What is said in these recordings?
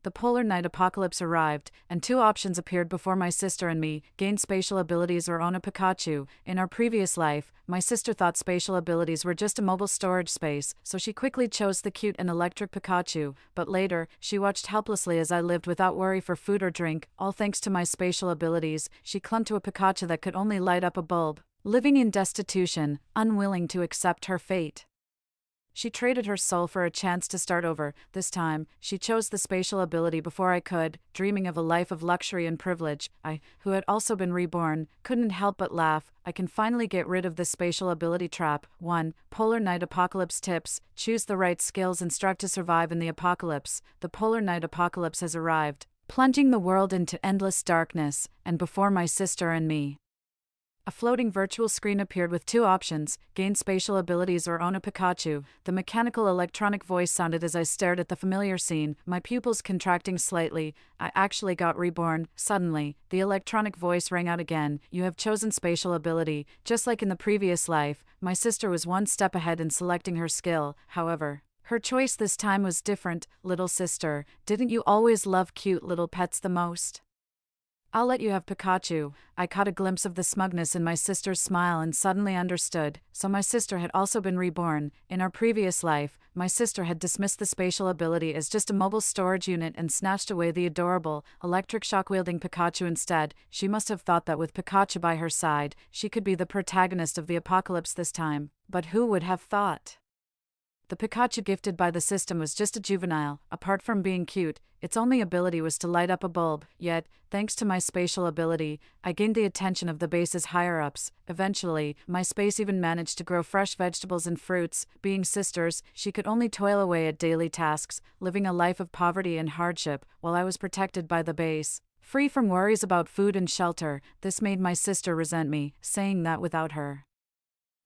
The polar night apocalypse arrived, and two options appeared before my sister and me: gain spatial abilities or own a Pikachu. In our previous life, my sister thought spatial abilities were just a mobile storage space, so she quickly chose the cute and electric Pikachu, but later, she watched helplessly as I lived without worry for food or drink. All thanks to my spatial abilities, she clung to a Pikachu that could only light up a bulb, living in destitution, unwilling to accept her fate. She traded her soul for a chance to start over. This time, she chose the spatial ability before I could, dreaming of a life of luxury and privilege. I, who had also been reborn, couldn't help but laugh. I can finally get rid of this spatial ability trap. 1. Polar Night Apocalypse Tips: choose the right skills and strive to survive in the apocalypse. The polar night apocalypse has arrived, plunging the world into endless darkness, and before my sister and me, a floating virtual screen appeared with two options: gain spatial abilities or own a Pikachu. The mechanical electronic voice sounded as I stared at the familiar scene, my pupils contracting slightly. I actually got reborn. Suddenly, the electronic voice rang out again: you have chosen spatial ability. Just like in the previous life, my sister was one step ahead in selecting her skill. However, her choice this time was different. Little sister, didn't you always love cute little pets the most? I'll let you have Pikachu. I caught a glimpse of the smugness in my sister's smile and suddenly understood. So my sister had also been reborn. In our previous life, my sister had dismissed the spatial ability as just a mobile storage unit and snatched away the adorable, electric shock-wielding Pikachu instead. She must have thought that with Pikachu by her side, she could be the protagonist of the apocalypse this time. But who would have thought? The Pikachu gifted by the system was just a juvenile. Apart from being cute, its only ability was to light up a bulb. Yet, thanks to my spatial ability, I gained the attention of the base's higher-ups. Eventually, my space even managed to grow fresh vegetables and fruits. Being sisters, she could only toil away at daily tasks, living a life of poverty and hardship, while I was protected by the base, free from worries about food and shelter. This made my sister resent me, saying that without her,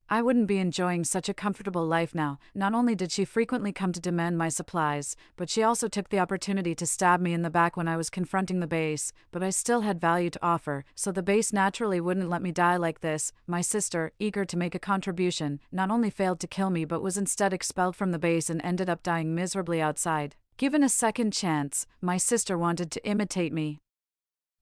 I wouldn't be enjoying such a comfortable life now. Not only did she frequently come to demand my supplies, but she also took the opportunity to stab me in the back when I was confronting the base. But I still had value to offer, so the base naturally wouldn't let me die like this. My sister, eager to make a contribution, not only failed to kill me but was instead expelled from the base and ended up dying miserably outside. Given a second chance, my sister wanted to imitate me,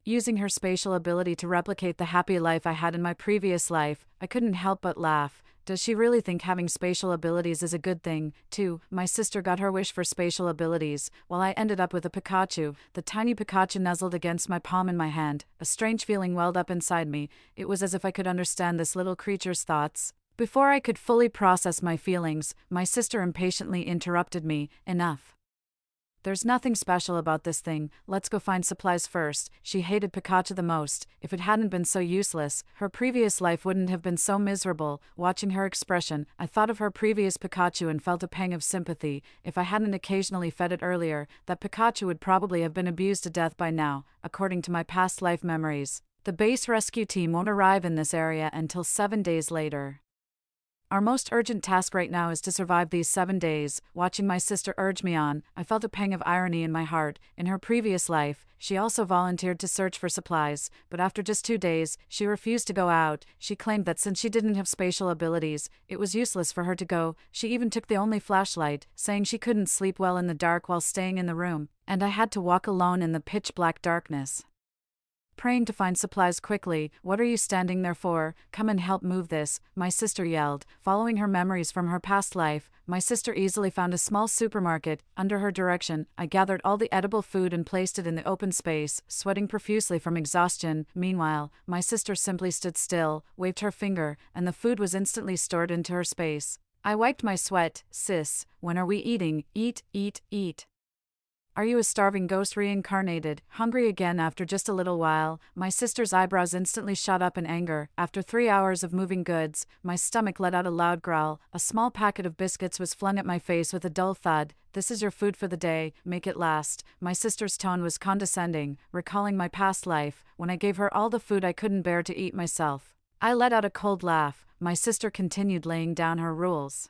using her spatial ability to replicate the happy life I had in my previous life. I couldn't help but laugh. Does she really think having spatial abilities is a good thing? 2. My sister got her wish for spatial abilities, while I ended up with a Pikachu. The tiny Pikachu nuzzled against my palm in my hand. A strange feeling welled up inside me. It was as if I could understand this little creature's thoughts. Before I could fully process my feelings, my sister impatiently interrupted me. Enough. There's nothing special about this thing, let's go find supplies first. She hated Pikachu the most. If it hadn't been so useless, her previous life wouldn't have been so miserable. Watching her expression, I thought of her previous Pikachu and felt a pang of sympathy. If I hadn't occasionally fed it earlier, that Pikachu would probably have been abused to death by now, according to my past life memories. The base rescue team won't arrive in this area until 7 days later. Our most urgent task right now is to survive these 7 days. Watching my sister urge me on, I felt a pang of irony in my heart. In her previous life, she also volunteered to search for supplies, but after just 2 days, she refused to go out. She claimed that since she didn't have spatial abilities, it was useless for her to go. She even took the only flashlight, saying she couldn't sleep well in the dark while staying in the room, and I had to walk alone in the pitch-black darkness, praying to find supplies quickly. What are you standing there for? Come and help move this, my sister yelled. Following her memories from her past life, my sister easily found a small supermarket. Under her direction, I gathered all the edible food and placed it in the open space, sweating profusely from exhaustion. Meanwhile, my sister simply stood still, waved her finger, and the food was instantly stored into her space. I wiped my sweat. Sis, when are we eating? Eat, eat, eat. Are you a starving ghost reincarnated, hungry again after just a little while? My sister's eyebrows instantly shot up in anger. After 3 hours of moving goods, my stomach let out a loud growl. A small packet of biscuits was flung at my face with a dull thud. This is your food for the day, make it last. My sister's tone was condescending, recalling my past life, when I gave her all the food I couldn't bear to eat myself. I let out a cold laugh. My sister continued laying down her rules.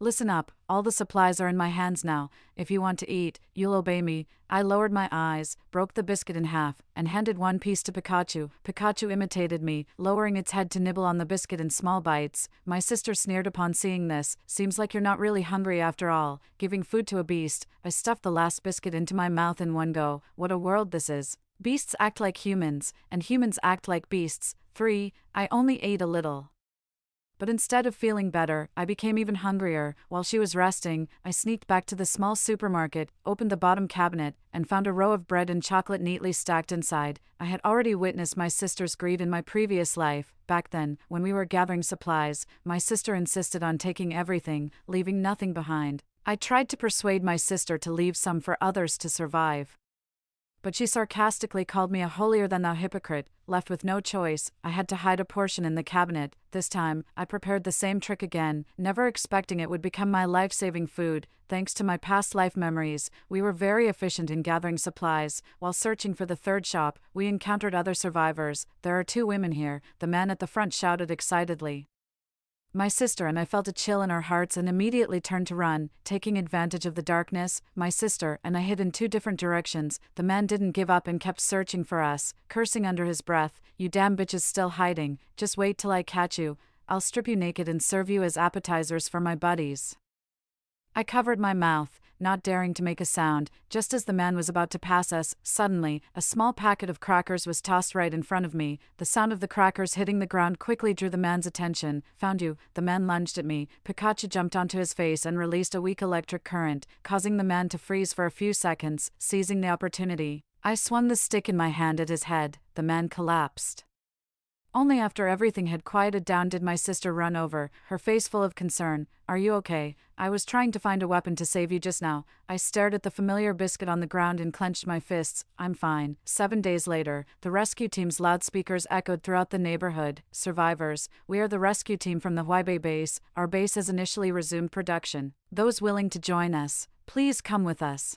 Listen up, all the supplies are in my hands now. If you want to eat, you'll obey me. I lowered my eyes, broke the biscuit in half, and handed one piece to Pikachu. Pikachu imitated me, lowering its head to nibble on the biscuit in small bites. My sister sneered upon seeing this. Seems like you're not really hungry after all. Giving food to a beast. I stuffed the last biscuit into my mouth in one go. What a world this is. Beasts act like humans, and humans act like beasts. 3. I only ate a little. But instead of feeling better, I became even hungrier. While she was resting, I sneaked back to the small supermarket, opened the bottom cabinet, and found a row of bread and chocolate neatly stacked inside. I had already witnessed my sister's greed in my previous life. Back then, when we were gathering supplies, my sister insisted on taking everything, leaving nothing behind. I tried to persuade my sister to leave some for others to survive. But she sarcastically called me a holier-than-thou hypocrite. Left with no choice, I had to hide a portion in the cabinet. This time, I prepared the same trick again, never expecting it would become my life-saving food. Thanks to my past life memories, we were very efficient in gathering supplies. While searching for the third shop, we encountered other survivors. There are 2 women here, the man at the front shouted excitedly. My sister and I felt a chill in our hearts and immediately turned to run. Taking advantage of the darkness, my sister and I hid in 2 different directions. The man didn't give up and kept searching for us, cursing under his breath, "You damn bitches still hiding, just wait till I catch you. I'll strip you naked and serve you as appetizers for my buddies." I covered my mouth, not daring to make a sound. Just as the man was about to pass us, suddenly, a small packet of crackers was tossed right in front of me. The sound of the crackers hitting the ground quickly drew the man's attention. "Found you." The man lunged at me. Pikachu jumped onto his face and released a weak electric current, causing the man to freeze for a few seconds. Seizing the opportunity, I swung the stick in my hand at his head. The man collapsed. Only after everything had quieted down did my sister run over, her face full of concern. "Are you okay? I was trying to find a weapon to save you just now." I stared at the familiar biscuit on the ground and clenched my fists. "I'm fine." 7 days later, the rescue team's loudspeakers echoed throughout the neighborhood. "Survivors, we are the rescue team from the Huaibei base. Our base has initially resumed production. Those willing to join us, please come with us."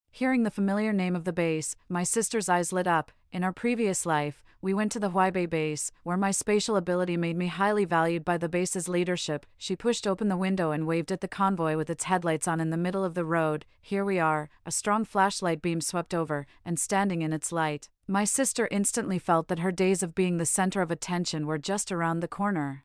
Hearing the familiar name of the base, my sister's eyes lit up. In our previous life, we went to the Huaibei base, where my spatial ability made me highly valued by the base's leadership. She pushed open the window and waved at the convoy with its headlights on in the middle of the road. "Here we are." A strong flashlight beam swept over, and standing in its light, my sister instantly felt that her days of being the center of attention were just around the corner.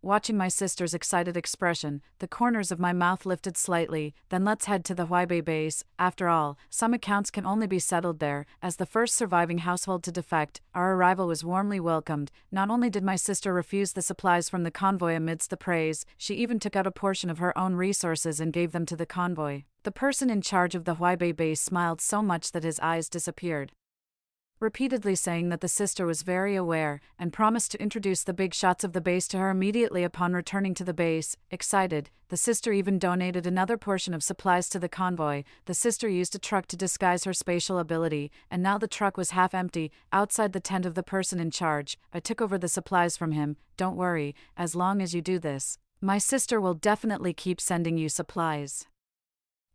Watching my sister's excited expression, the corners of my mouth lifted slightly. "Then let's head to the Huaibei base. After all, some accounts can only be settled there." As the first surviving household to defect, our arrival was warmly welcomed. Not only did my sister refuse the supplies from the convoy amidst the praise, she even took out a portion of her own resources and gave them to the convoy. The person in charge of the Huaibei base smiled so much that his eyes disappeared, repeatedly saying that the sister was very aware, and promised to introduce the big shots of the base to her immediately upon returning to the base. Excited, the sister even donated another portion of supplies to the convoy. The sister used a truck to disguise her spatial ability, and now the truck was half empty. Outside the tent of the person in charge, I took over the supplies from him. "Don't worry, as long as you do this, my sister will definitely keep sending you supplies.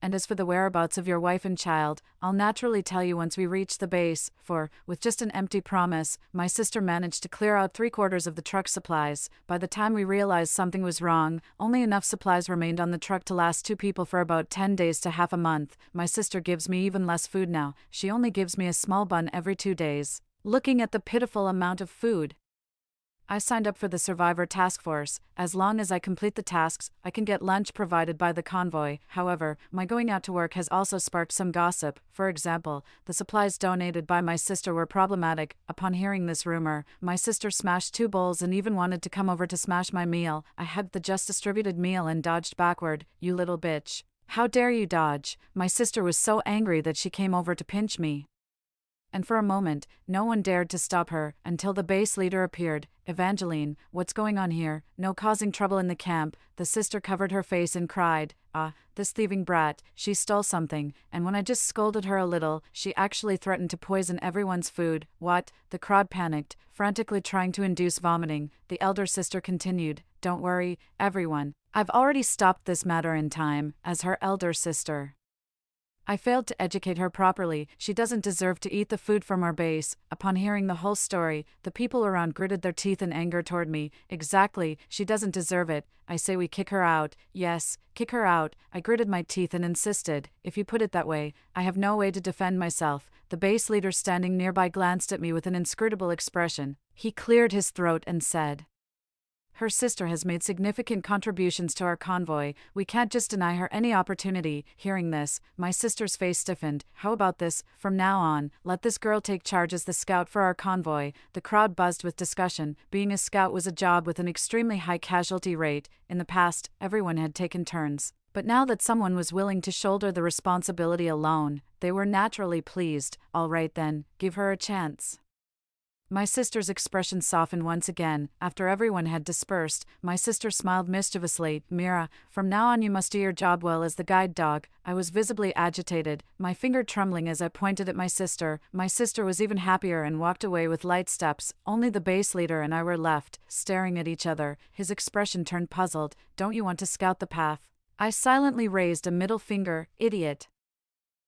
And as for the whereabouts of your wife and child, I'll naturally tell you once we reach the base," for, with just an empty promise, my sister managed to clear out 3/4 of the truck's supplies. By the time we realized something was wrong, only enough supplies remained on the truck to last 2 people for about 10 days to half a month. My sister gives me even less food now. She only gives me a small bun every 2 days. Looking at the pitiful amount of food, I signed up for the Survivor Task Force. As long as I complete the tasks, I can get lunch provided by the convoy. However, my going out to work has also sparked some gossip. For example, the supplies donated by my sister were problematic. Upon hearing this rumor, my sister smashed 2 bowls and even wanted to come over to smash my meal. I hugged the just distributed meal and dodged backward. "You little bitch. How dare you dodge?" My sister was so angry that she came over to pinch me. And for a moment, no one dared to stop her, until the base leader appeared. "Evangeline, what's going on here? No causing trouble in the camp." The sister covered her face and cried, "Ah, this thieving brat, she stole something, and when I just scolded her a little, she actually threatened to poison everyone's food." "What?" The crowd panicked, frantically trying to induce vomiting. The elder sister continued, "Don't worry, everyone. I've already stopped this matter in time." As her elder sister, I failed to educate her properly. She doesn't deserve to eat the food from our base. Upon hearing the whole story, the people around gritted their teeth in anger toward me. Exactly, she doesn't deserve it. I say we kick her out. Yes, kick her out. I gritted my teeth and insisted. If you put it that way, I have no way to defend myself. The base leader standing nearby glanced at me with an inscrutable expression. He cleared his throat and said, "Her sister has made significant contributions to our convoy. We can't just deny her any opportunity." Hearing this, my sister's face stiffened. "How about this? From now on, let this girl take charge as the scout for our convoy." The crowd buzzed with discussion. Being a scout was a job with an extremely high casualty rate. In the past, everyone had taken turns. But now that someone was willing to shoulder the responsibility alone, they were naturally pleased. "All right then, give her a chance." My sister's expression softened once again. After everyone had dispersed, my sister smiled mischievously. "Mira, from now on you must do your job well as the guide dog." I was visibly agitated, my finger trembling as I pointed at my sister. My sister was even happier and walked away with light steps. Only the base leader and I were left, staring at each other. His expression turned puzzled. "Don't you want to scout the path?" I silently raised a middle finger. "Idiot.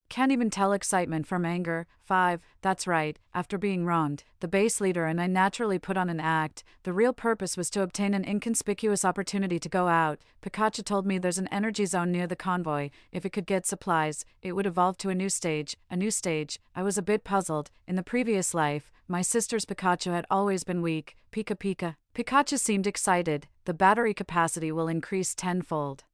Can't even tell excitement from anger." 5. That's right, after being wronged, the base leader and I naturally put on an act. The real purpose was to obtain an inconspicuous opportunity to go out. Pikachu told me there's an energy zone near the convoy. If it could get supplies, it would evolve to a new stage. A new stage? I was a bit puzzled. In the previous life, my sister's Pikachu had always been weak. Pika Pika. Pikachu seemed excited. "The battery capacity will increase tenfold.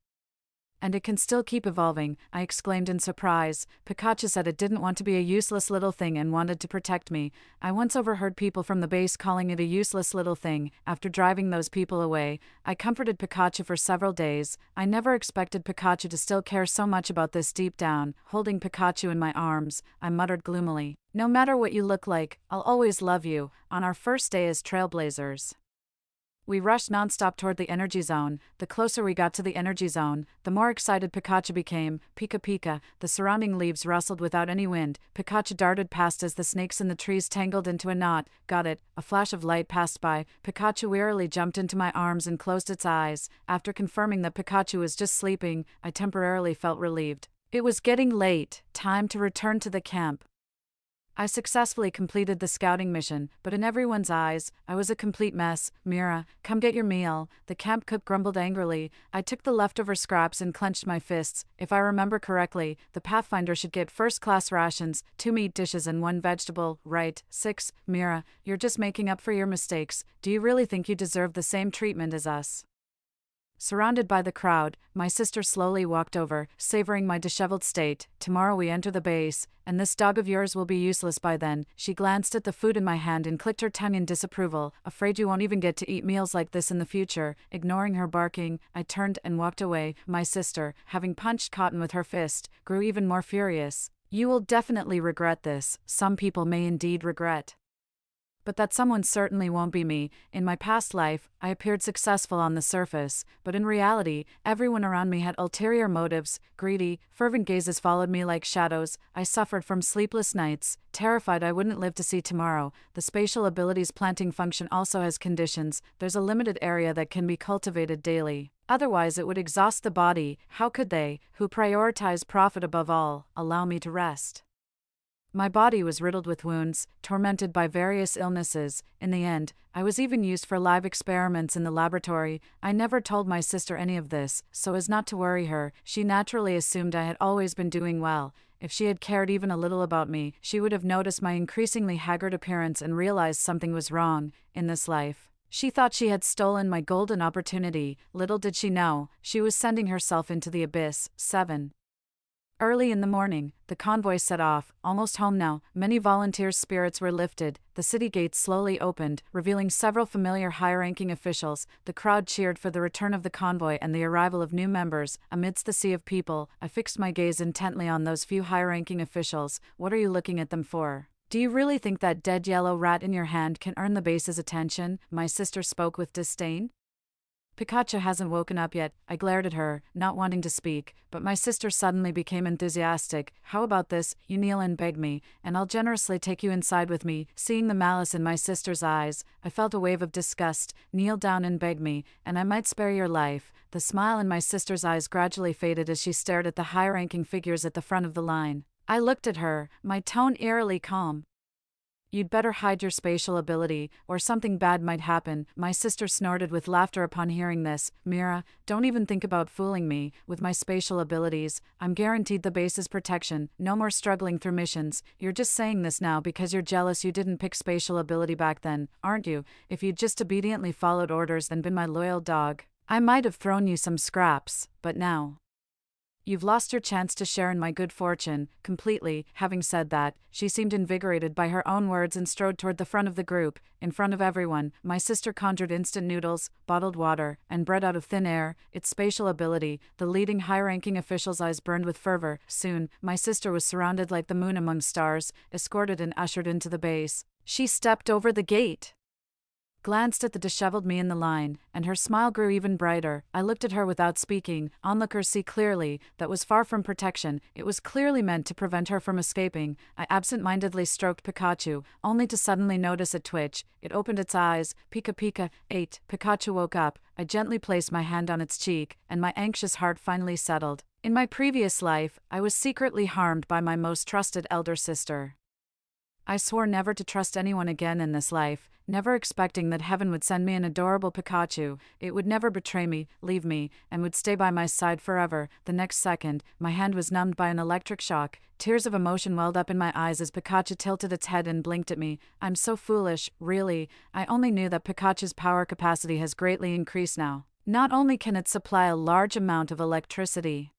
And it can still keep evolving," I exclaimed in surprise. Pikachu said it didn't want to be a useless little thing and wanted to protect me. I once overheard people from the base calling it a useless little thing. After driving those people away, I comforted Pikachu for several days. I never expected Pikachu to still care so much about this deep down. Holding Pikachu in my arms, I muttered gloomily, "No matter what you look like, I'll always love you." On our first day as trailblazers, we rushed nonstop toward the energy zone. The closer we got to the energy zone, the more excited Pikachu became. "Pika Pika." The surrounding leaves rustled without any wind. Pikachu darted past as the snakes in the trees tangled into a knot. "Got it." A flash of light passed by. Pikachu wearily jumped into my arms and closed its eyes. After confirming that Pikachu was just sleeping, I temporarily felt relieved. It was getting late. Time to return to the camp. I successfully completed the scouting mission, but in everyone's eyes, I was a complete mess. "Mira, come get your meal." The camp cook grumbled angrily. I took the leftover scraps and clenched my fists. If I remember correctly, the Pathfinder should get first-class rations, 2 meat dishes and 1 vegetable, right? 6. "Mira, you're just making up for your mistakes. Do you really think you deserve the same treatment as us?" Surrounded by the crowd, my sister slowly walked over, savoring my disheveled state. "Tomorrow we enter the base, and this dog of yours will be useless by then." She glanced at the food in my hand and clicked her tongue in disapproval. "Afraid you won't even get to eat meals like this in the future." Ignoring her barking, I turned and walked away. My sister, having punched Cotton with her fist, grew even more furious. "You will definitely regret this." Some people may indeed regret, but that someone certainly won't be me. In my past life, I appeared successful on the surface, but in reality, everyone around me had ulterior motives. Greedy, fervent gazes followed me like shadows. I suffered from sleepless nights, terrified I wouldn't live to see tomorrow. The spatial abilities planting function also has conditions. There's a limited area that can be cultivated daily. Otherwise it would exhaust the body. How could they, who prioritize profit above all, allow me to rest? My body was riddled with wounds, tormented by various illnesses. In the end, I was even used for live experiments in the laboratory. I never told my sister any of this, so as not to worry her. She naturally assumed I had always been doing well. If she had cared even a little about me, she would have noticed my increasingly haggard appearance and realized something was wrong in this life. She thought she had stolen my golden opportunity. Little did she know, she was sending herself into the abyss. 7. Early in the morning, the convoy set off. Almost home now, many volunteers' spirits were lifted. The city gates slowly opened, revealing several familiar high-ranking officials. The crowd cheered for the return of the convoy and the arrival of new members. Amidst the sea of people, I fixed my gaze intently on those few high-ranking officials. "What are you looking at them for? Do you really think that dead yellow rat in your hand can earn the base's attention?" My sister spoke with disdain. Pikachu hasn't woken up yet. I glared at her, not wanting to speak, but my sister suddenly became enthusiastic. How about this? You kneel and beg me, and I'll generously take you inside with me. Seeing the malice in my sister's eyes, I felt a wave of disgust. Kneel down and beg me, and I might spare your life. The smile in my sister's eyes gradually faded as she stared at the high-ranking figures at the front of the line. I looked at her, my tone eerily calm. You'd better hide your spatial ability, or something bad might happen. My sister snorted with laughter upon hearing this. Mira, don't even think about fooling me. With my spatial abilities, I'm guaranteed the base's protection. No more struggling through missions. You're just saying this now because you're jealous you didn't pick spatial ability back then, aren't you? If you'd just obediently followed orders and been my loyal dog, I might have thrown you some scraps, but now you've lost your chance to share in my good fortune, completely. Having said that, she seemed invigorated by her own words and strode toward the front of the group. In front of everyone, my sister conjured instant noodles, bottled water, and bread out of thin air. Its spatial ability, the leading high-ranking official's eyes burned with fervor. Soon, my sister was surrounded like the moon among stars, escorted and ushered into the base. She stepped over the gate, glanced at the disheveled me in the line, and her smile grew even brighter. I looked at her without speaking. Onlookers see clearly, that was far from protection. It was clearly meant to prevent her from escaping. I absent-mindedly stroked Pikachu, only to suddenly notice it twitch. It opened its eyes. Pika Pika, 8. Pikachu woke up. I gently placed my hand on its cheek, and my anxious heart finally settled. In my previous life, I was secretly harmed by my most trusted elder sister. I swore never to trust anyone again in this life, never expecting that heaven would send me an adorable Pikachu. It would never betray me, leave me, and would stay by my side forever. The next second, my hand was numbed by an electric shock. Tears of emotion welled up in my eyes as Pikachu tilted its head and blinked at me. I'm so foolish, really. I only knew that Pikachu's power capacity has greatly increased now. Not only can it supply a large amount of electricity,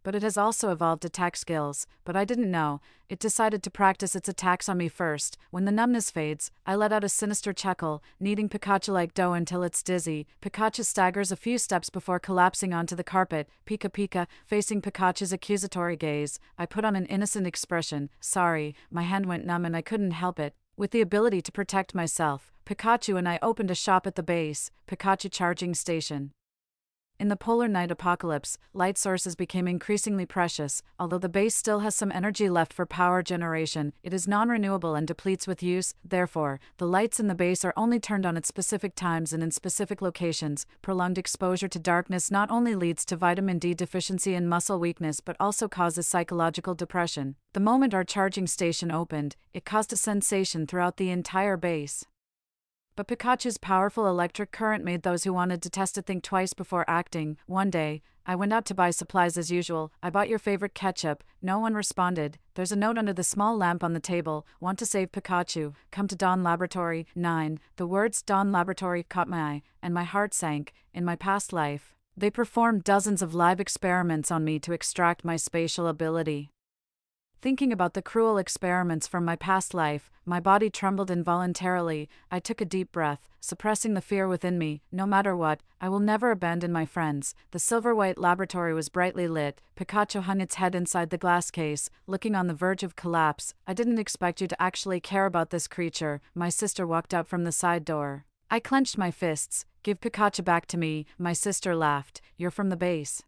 but it has also evolved attack skills. But I didn't know. It decided to practice its attacks on me first. When the numbness fades, I let out a sinister chuckle, kneading Pikachu like dough until it's dizzy. Pikachu staggers a few steps before collapsing onto the carpet. Pika Pika, facing Pikachu's accusatory gaze, I put on an innocent expression. Sorry, my hand went numb and I couldn't help it. With the ability to protect myself, Pikachu and I opened a shop at the base, Pikachu Charging Station. In the polar night apocalypse, light sources became increasingly precious. Although the base still has some energy left for power generation, it is non-renewable and depletes with use. Therefore, the lights in the base are only turned on at specific times and in specific locations. Prolonged exposure to darkness not only leads to vitamin D deficiency and muscle weakness but also causes psychological depression. The moment our charging station opened, it caused a sensation throughout the entire base. But Pikachu's powerful electric current made those who wanted to test it think twice before acting. One day, I went out to buy supplies as usual. I bought your favorite ketchup. No one responded. There's a note under the small lamp on the table. Want to save Pikachu. Come to Dawn Laboratory, 9. The words Dawn Laboratory caught my eye, and my heart sank. In my past life, they performed dozens of live experiments on me to extract my spatial ability. Thinking about the cruel experiments from my past life, my body trembled involuntarily. I took a deep breath, suppressing the fear within me. No matter what, I will never abandon my friends. The silver-white laboratory was brightly lit. Pikachu hung its head inside the glass case, looking on the verge of collapse. I didn't expect you to actually care about this creature. My sister walked out from the side door. I clenched my fists. Give Pikachu back to me. My sister laughed. You're from the base.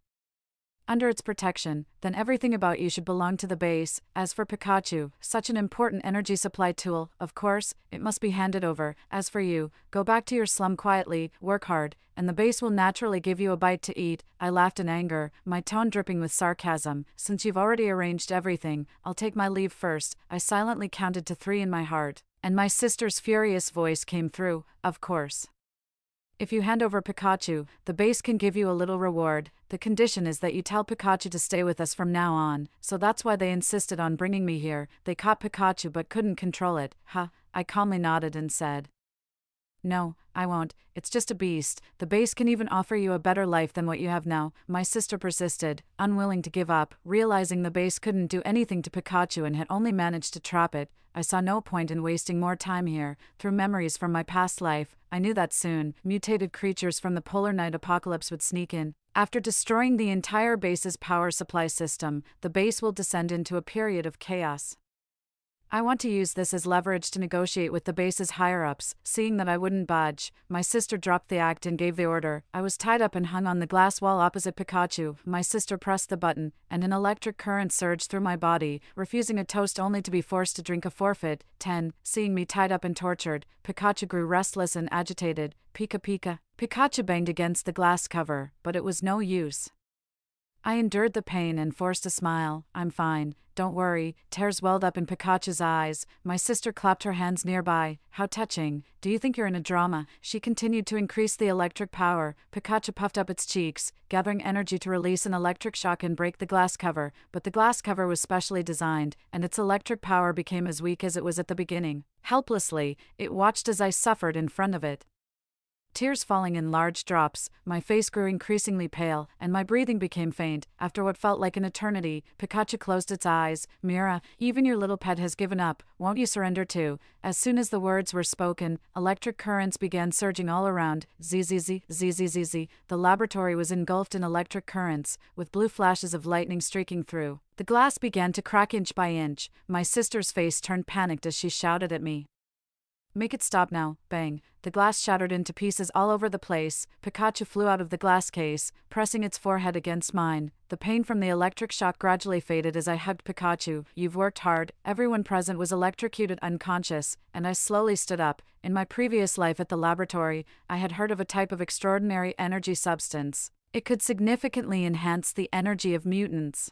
Under its protection, then everything about you should belong to the base. As for Pikachu, such an important energy supply tool, of course, it must be handed over. As for you, go back to your slum quietly, work hard, and the base will naturally give you a bite to eat. I laughed in anger, my tone dripping with sarcasm. Since you've already arranged everything, I'll take my leave first. I silently counted to 3 in my heart, and my sister's furious voice came through. Of course. If you hand over Pikachu, the base can give you a little reward. The condition is that you tell Pikachu to stay with us from now on, so that's why they insisted on bringing me here. They caught Pikachu but couldn't control it. I calmly nodded and said, No, I won't. It's just a beast. The base can even offer you a better life than what you have now. My sister persisted, unwilling to give up. Realizing the base couldn't do anything to Pikachu and had only managed to trap it, I saw no point in wasting more time here. Through memories from my past life, I knew that soon, mutated creatures from the polar night apocalypse would sneak in. After destroying the entire base's power supply system, the base will descend into a period of chaos. I want to use this as leverage to negotiate with the base's higher-ups. Seeing that I wouldn't budge, my sister dropped the act and gave the order. I was tied up and hung on the glass wall opposite Pikachu. My sister pressed the button, and an electric current surged through my body, refusing a toast only to be forced to drink a forfeit. 10. Seeing me tied up and tortured, Pikachu grew restless and agitated. Pika Pika. Pikachu banged against the glass cover, but it was no use. I endured the pain and forced a smile. I'm fine, don't worry. Tears welled up in Pikachu's eyes. My sister clapped her hands nearby. How touching. Do you think you're in a drama? She continued to increase the electric power. Pikachu puffed up its cheeks, gathering energy to release an electric shock and break the glass cover. But the glass cover was specially designed, and its electric power became as weak as it was at the beginning. Helplessly, it watched as I suffered in front of it. Tears falling in large drops, my face grew increasingly pale, and my breathing became faint. After what felt like an eternity, Pikachu closed its eyes. Mira, even your little pet has given up. Won't you surrender too? As soon as the words were spoken, electric currents began surging all around. Zzz, zzz. The laboratory was engulfed in electric currents, with blue flashes of lightning streaking through. The glass began to crack inch by inch. My sister's face turned panicked as she shouted at me. Make it stop now. Bang. The glass shattered into pieces all over the place. Pikachu flew out of the glass case, pressing its forehead against mine. The pain from the electric shock gradually faded as I hugged Pikachu. You've worked hard. Everyone present was electrocuted unconscious, and I slowly stood up. In my previous life at the laboratory, I had heard of a type of extraordinary energy substance. It could significantly enhance the energy of mutants.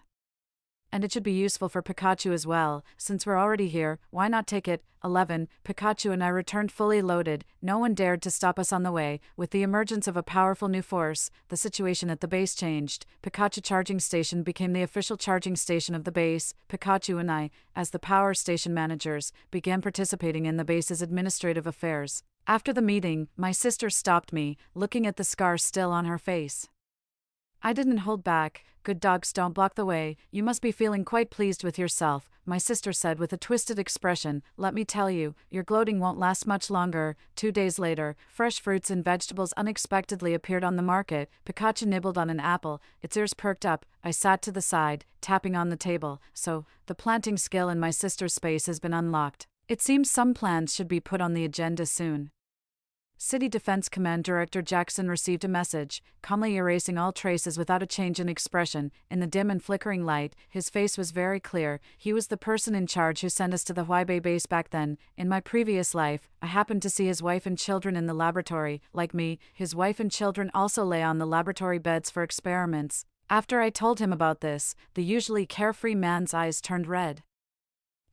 And it should be useful for Pikachu as well. Since we're already here, why not take it? 11. Pikachu and I returned fully loaded. No one dared to stop us on the way. With the emergence of a powerful new force, the situation at the base changed. Pikachu Charging Station became the official charging station of the base. Pikachu and I, as the power station managers, began participating in the base's administrative affairs. After the meeting, my sister stopped me, looking at the scar still on her face. I didn't hold back. Good dogs don't block the way. You must be feeling quite pleased with yourself, my sister said with a twisted expression. Let me tell you, your gloating won't last much longer. 2 days later, fresh fruits and vegetables unexpectedly appeared on the market. Pikachu nibbled on an apple, its ears perked up. I sat to the side, tapping on the table. So, the planting skill in my sister's space has been unlocked. It seems some plans should be put on the agenda soon. City Defense Command Director Jackson received a message, calmly erasing all traces without a change in expression. In the dim and flickering light, his face was very clear. He was the person in charge who sent us to the Huaibei base back then. In my previous life, I happened to see his wife and children in the laboratory. Like me, his wife and children also lay on the laboratory beds for experiments. After I told him about this, the usually carefree man's eyes turned red.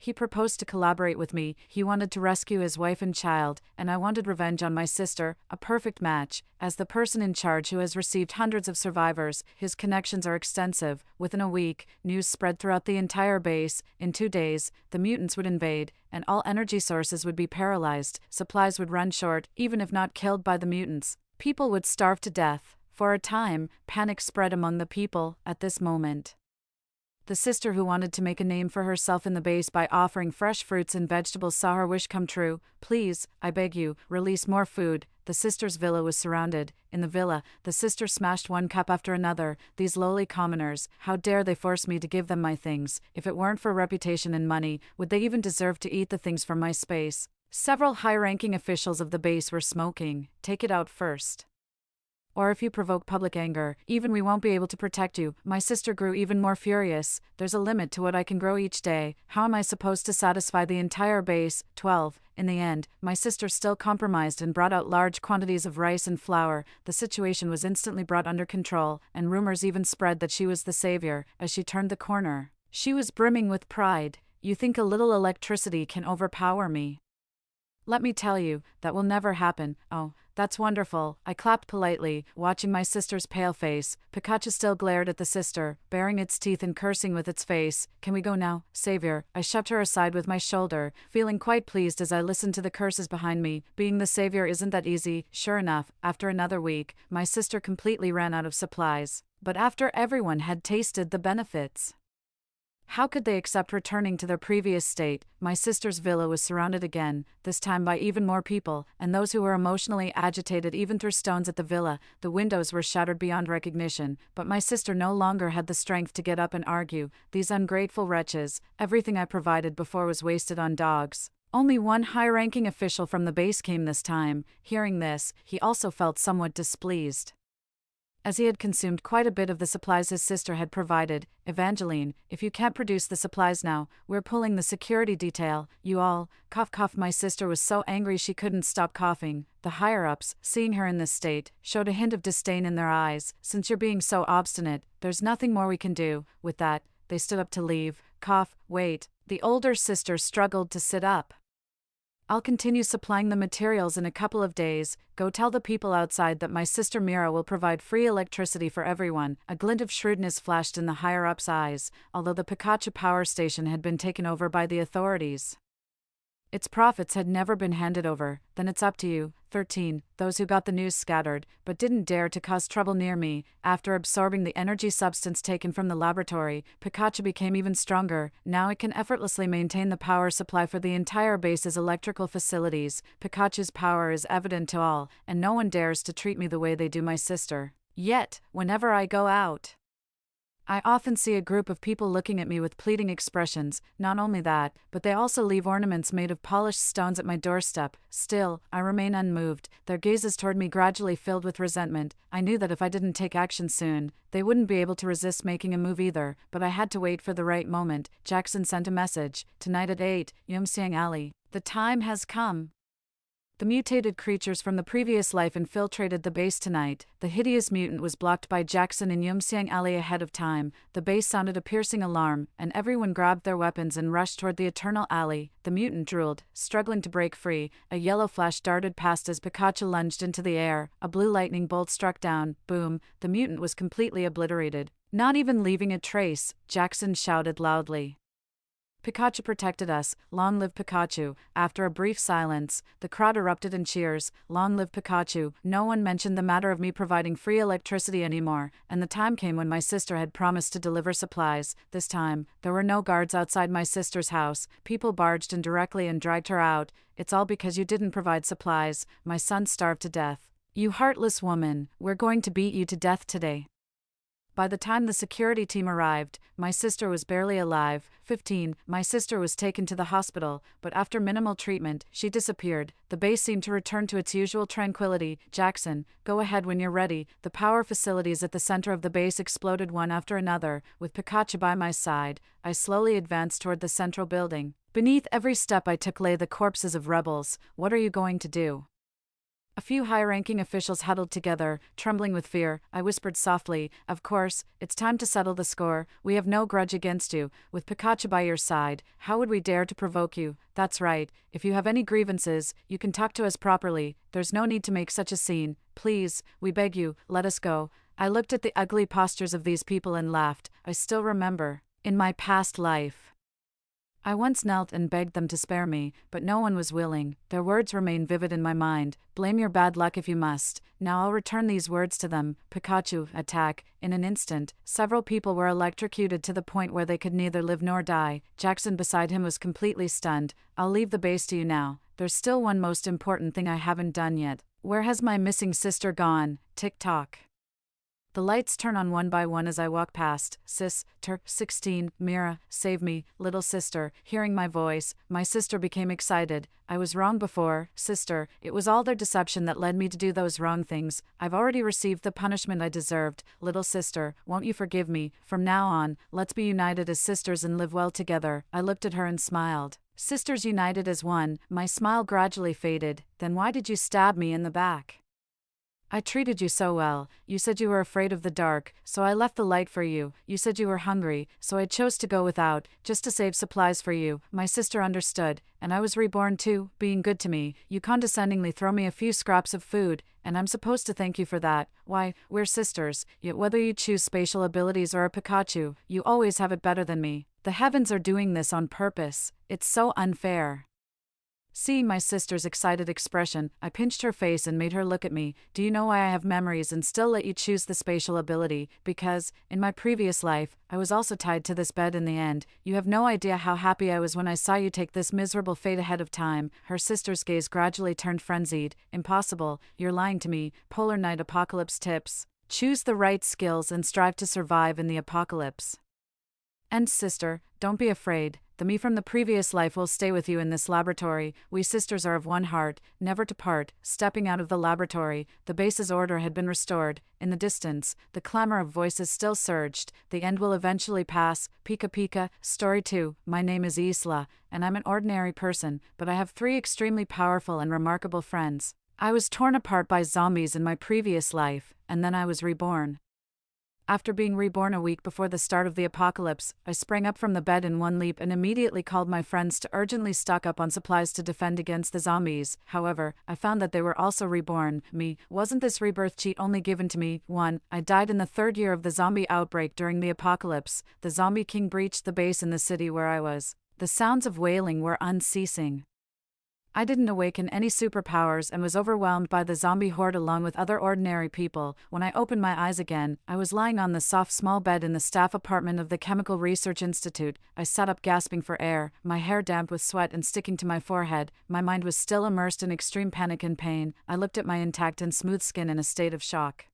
He proposed to collaborate with me. He wanted to rescue his wife and child, and I wanted revenge on my sister, a perfect match. As the person in charge who has received hundreds of survivors, his connections are extensive. Within a week, news spread throughout the entire base. In 2 days, the mutants would invade, and all energy sources would be paralyzed. Supplies would run short, even if not killed by the mutants. People would starve to death. For a time, panic spread among the people. At this moment, the sister who wanted to make a name for herself in the base by offering fresh fruits and vegetables saw her wish come true. Please, I beg you, release more food. The sister's villa was surrounded. In the villa, the sister smashed one cup after another. These lowly commoners, how dare they force me to give them my things? If it weren't for reputation and money, would they even deserve to eat the things from my space? Several high-ranking officials of the base were smoking. Take it out first. Or if you provoke public anger, even we won't be able to protect you. My sister grew even more furious. There's a limit to what I can grow each day. How am I supposed to satisfy the entire base? 12. In the end, my sister still compromised and brought out large quantities of rice and flour. The situation was instantly brought under control, and rumors even spread that she was the savior. As she turned the corner, she was brimming with pride. You think a little electricity can overpower me? Let me tell you, that will never happen. Oh, that's wonderful. I clapped politely, watching my sister's pale face. Pikachu still glared at the sister, baring its teeth and cursing with its face. Can we go now, savior? I shoved her aside with my shoulder, feeling quite pleased as I listened to the curses behind me. Being the savior isn't that easy. Sure enough, after another week, my sister completely ran out of supplies. But after everyone had tasted the benefits, How could they accept returning to their previous state? My sister's villa was surrounded again, this time by even more people, and those who were emotionally agitated even threw stones at the villa. The windows were shattered beyond recognition, but my sister no longer had the strength to get up and argue. These ungrateful wretches, everything I provided before was wasted on dogs. Only one high-ranking official from the base came this time. Hearing this, he also felt somewhat displeased, as he had consumed quite a bit of the supplies his sister had provided. Evangeline, if you can't produce the supplies now, we're pulling the security detail. You all, cough cough. My sister was so angry she couldn't stop coughing. The higher-ups, seeing her in this state, showed a hint of disdain in their eyes. Since you're being so obstinate, there's nothing more we can do. With that, they stood up to leave. Cough, wait. The older sister struggled to sit up. I'll continue supplying the materials in a couple of days. Go tell the people outside that my sister Mira will provide free electricity for everyone. A glint of shrewdness flashed in the higher-up's eyes, although the Pikachu power station had been taken over by the authorities. Its profits had never been handed over. Then it's up to you. 13. Those who got the news scattered, but didn't dare to cause trouble near me. After absorbing the energy substance taken from the laboratory, Pikachu became even stronger. Now it can effortlessly maintain the power supply for the entire base's electrical facilities. Pikachu's power is evident to all, and no one dares to treat me the way they do my sister. Yet, whenever I go out, I often see a group of people looking at me with pleading expressions. Not only that, but they also leave ornaments made of polished stones at my doorstep. Still, I remain unmoved, their gazes toward me gradually filled with resentment. I knew that if I didn't take action soon, they wouldn't be able to resist making a move either, but I had to wait for the right moment. Jackson sent a message. Tonight at 8, Yumsiang Alley. The time has come. The mutated creatures from the previous life infiltrated the base tonight. The hideous mutant was blocked by Jackson in Yumsiang Alley ahead of time. The base sounded a piercing alarm, and everyone grabbed their weapons and rushed toward the Eternal Alley. The mutant drooled, struggling to break free. A yellow flash darted past as Pikachu lunged into the air. A blue lightning bolt struck down. Boom! The mutant was completely obliterated, not even leaving a trace. Jackson shouted loudly. Pikachu protected us. Long live Pikachu. After a brief silence, the crowd erupted in cheers. Long live Pikachu. No one mentioned the matter of me providing free electricity anymore, and the time came when my sister had promised to deliver supplies. This time, there were no guards outside my sister's house. People barged in directly and dragged her out. It's all because you didn't provide supplies. My son starved to death. You heartless woman, we're going to beat you to death today. By the time the security team arrived, my sister was barely alive. 15. My sister was taken to the hospital, but after minimal treatment, she disappeared. The base seemed to return to its usual tranquility. Jackson, go ahead when you're ready. The power facilities at the center of the base exploded one after another. With Pikachu by my side, I slowly advanced toward the central building. Beneath every step I took lay the corpses of rebels. What are you going to do? A few high-ranking officials huddled together, trembling with fear. I whispered softly, of course, it's time to settle the score. We have no grudge against you. With Pikachu by your side, how would we dare to provoke you? That's right. If you have any grievances, you can talk to us properly. There's no need to make such a scene. Please, we beg you, let us go. I looked at the ugly postures of these people and laughed. I still remember, in my past life, I once knelt and begged them to spare me, but no one was willing. Their words remain vivid in my mind. Blame your bad luck if you must. Now I'll return these words to them. Pikachu, attack. In an instant, several people were electrocuted to the point where they could neither live nor die. Jackson beside him was completely stunned. I'll leave the base to you now. There's still one most important thing I haven't done yet. Where has my missing sister gone? Tick-tock. The lights turn on one by one as I walk past. 16, Mira, save me, little sister. Hearing my voice, my sister became excited. I was wrong before, sister. It was all their deception that led me to do those wrong things. I've already received the punishment I deserved. Little sister, won't you forgive me? From now on, let's be united as sisters and live well together. I looked at her and smiled. Sisters united as one. My smile gradually faded. Then why did you stab me in the back? I treated you so well. You said you were afraid of the dark, so I left the light for you. You said you were hungry, so I chose to go without, just to save supplies for you. My sister understood, and I was reborn too, being good to me. You condescendingly throw me a few scraps of food, and I'm supposed to thank you for that. Why, we're sisters, yet whether you choose spatial abilities or a Pikachu, you always have it better than me. The heavens are doing this on purpose. It's so unfair. Seeing my sister's excited expression, I pinched her face and made her look at me. Do you know why I have memories and still let you choose the spatial ability? Because, in my previous life, I was also tied to this bed in the end. You have no idea how happy I was when I saw you take this miserable fate ahead of time. Her sister's gaze gradually turned frenzied. Impossible, you're lying to me. Polar Night Apocalypse tips. Choose the right skills and strive to survive in the apocalypse. And sister, don't be afraid. The me from the previous life will stay with you in this laboratory. We sisters are of one heart, never to part. Stepping out of the laboratory, the base's order had been restored. In the distance, the clamor of voices still surged. The end will eventually pass. Pika Pika, Story 2. My name is Isla, and I'm an ordinary person, but I have 3 extremely powerful and remarkable friends. I was torn apart by zombies in my previous life, and then I was reborn. After being reborn a week before the start of the apocalypse, I sprang up from the bed in one leap and immediately called my friends to urgently stock up on supplies to defend against the zombies. However, I found that they were also reborn. Me, wasn't this rebirth cheat only given to me? 1. I died in the 3rd year of the zombie outbreak during the apocalypse. The zombie king breached the base in the city where I was. The sounds of wailing were unceasing. I didn't awaken any superpowers and was overwhelmed by the zombie horde along with other ordinary people. When I opened my eyes again, I was lying on the soft small bed in the staff apartment of the Chemical Research Institute. I sat up gasping for air, my hair damp with sweat and sticking to my forehead. My mind was still immersed in extreme panic and pain. I looked at my intact and smooth skin in a state of shock.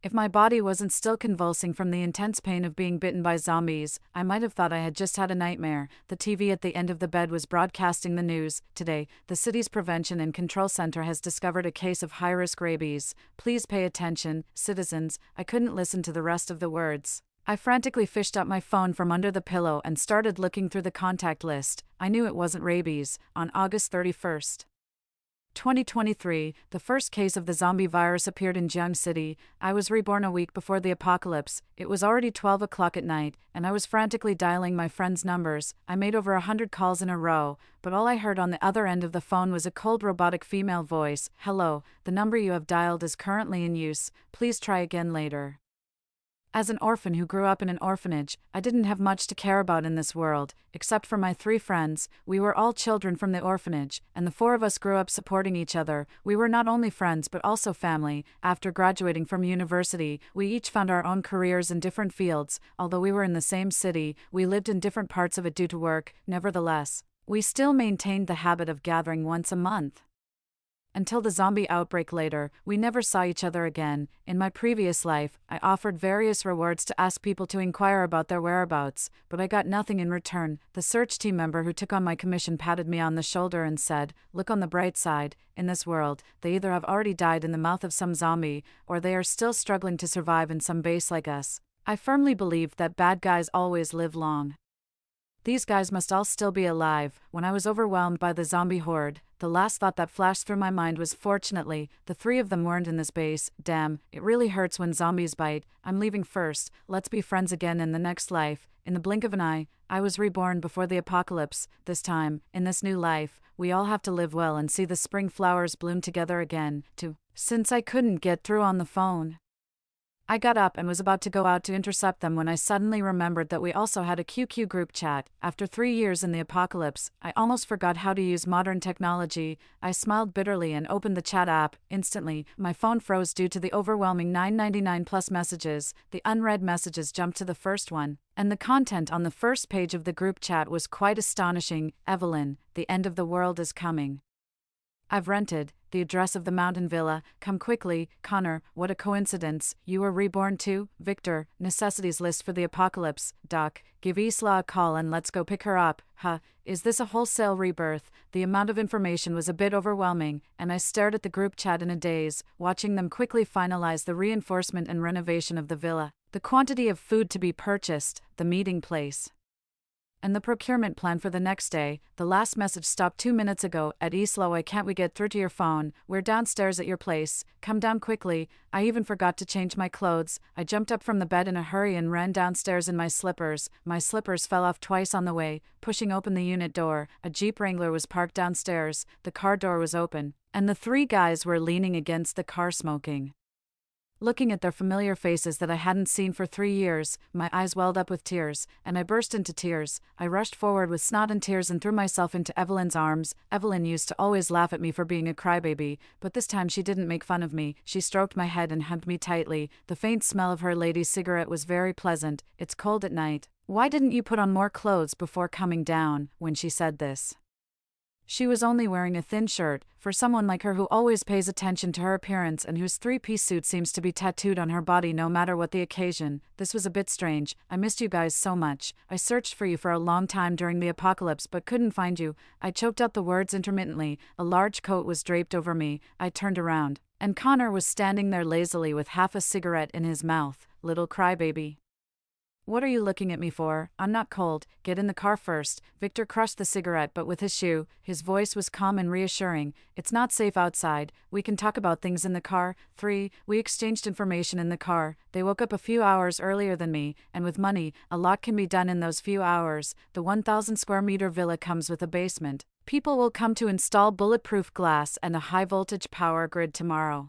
If my body wasn't still convulsing from the intense pain of being bitten by zombies, I might have thought I had just had a nightmare. The TV at the end of the bed was broadcasting the news. Today, the city's Prevention and Control Center has discovered a case of high-risk rabies. Please pay attention, citizens. I couldn't listen to the rest of the words. I frantically fished up my phone from under the pillow and started looking through the contact list. I knew it wasn't rabies. On August 31st. 2023, the first case of the zombie virus appeared in Jiang City. I was reborn a week before the apocalypse. It was already 12 o'clock at night, and I was frantically dialing my friends' numbers. I made over 100 calls in a row, but all I heard on the other end of the phone was a cold robotic female voice. Hello, the number you have dialed is currently in use. Please try again later. As an orphan who grew up in an orphanage, I didn't have much to care about in this world, except for my 3 friends. We were all children from the orphanage, and the 4 of us grew up supporting each other. We were not only friends but also family. After graduating from university, we each found our own careers in different fields. Although we were in the same city, we lived in different parts of it due to work. Nevertheless, we still maintained the habit of gathering once a month. Until the zombie outbreak later, we never saw each other again. In my previous life, I offered various rewards to ask people to inquire about their whereabouts, but I got nothing in return. The search team member who took on my commission patted me on the shoulder and said, "Look on the bright side. In this world, they either have already died in the mouth of some zombie, or they are still struggling to survive in some base like us." I firmly believed that bad guys always live long. These guys must all still be alive. When I was overwhelmed by the zombie horde, the last thought that flashed through my mind was, fortunately, the 3 of them weren't in this base. Damn, it really hurts when zombies bite. I'm leaving first. Let's be friends again in the next life. In the blink of an eye, I was reborn before the apocalypse. This time, in this new life, we all have to live well and see the spring flowers bloom together again, too. Since I couldn't get through on the phone, I got up and was about to go out to intercept them when I suddenly remembered that we also had a QQ group chat. After 3 years in the apocalypse, I almost forgot how to use modern technology. I smiled bitterly and opened the chat app. Instantly, my phone froze due to the overwhelming 999 plus messages. The unread messages jumped to the first one, and the content on the first page of the group chat was quite astonishing. Evelyn, the end of the world is coming. I've rented the address of the mountain villa. Come quickly. Connor, what a coincidence. You were reborn too? Victor, necessities list for the apocalypse. Doc, give Isla a call and let's go pick her up. Is this a wholesale rebirth? The amount of information was a bit overwhelming, and I stared at the group chat in a daze, watching them quickly finalize the reinforcement and renovation of the villa, the quantity of food to be purchased, the meeting place, and the procurement plan for the next day. The last message stopped 2 minutes ago. At Isla, why can't we get through to your phone? We're downstairs at your place. Come down quickly. I even forgot to change my clothes. I jumped up from the bed in a hurry and ran downstairs in my slippers. My slippers fell off twice on the way. Pushing open the unit door, a Jeep Wrangler was parked downstairs. The car door was open, and the 3 guys were leaning against the car smoking. Looking at their familiar faces that I hadn't seen for 3 years, my eyes welled up with tears, and I burst into tears. I rushed forward with snot and tears and threw myself into Evelyn's arms. Evelyn used to always laugh at me for being a crybaby, but this time she didn't make fun of me. She stroked my head and hugged me tightly. The faint smell of her lady's cigarette was very pleasant. It's cold at night. Why didn't you put on more clothes before coming down? When she said this, she was only wearing a thin shirt. For someone like her who always pays attention to her appearance and whose three-piece suit seems to be tattooed on her body no matter what the occasion, this was a bit strange. I missed you guys so much. I searched for you for a long time during the apocalypse but couldn't find you. I choked out the words intermittently. A large coat was draped over me. I turned around, and Connor was standing there lazily with half a cigarette in his mouth. Little crybaby. What are you looking at me for? I'm not cold. Get in the car first. Victor crushed the cigarette but with his shoe. His voice was calm and reassuring. It's not safe outside. We can talk about things in the car. 3. We exchanged information in the car. They woke up a few hours earlier than me, and with money, a lot can be done in those few hours. The 1,000 square meter villa comes with a basement. People will come to install bulletproof glass and a high-voltage power grid tomorrow.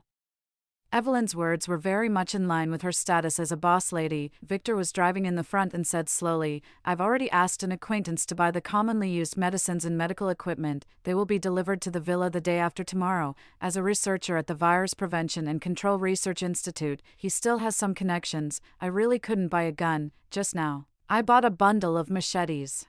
Evelyn's words were very much in line with her status as a boss lady. Victor was driving in the front and said slowly, I've already asked an acquaintance to buy the commonly used medicines and medical equipment. They will be delivered to the villa the day after tomorrow. As a researcher at the Virus Prevention and Control Research Institute, he still has some connections. I really couldn't buy a gun just now. I bought a bundle of machetes.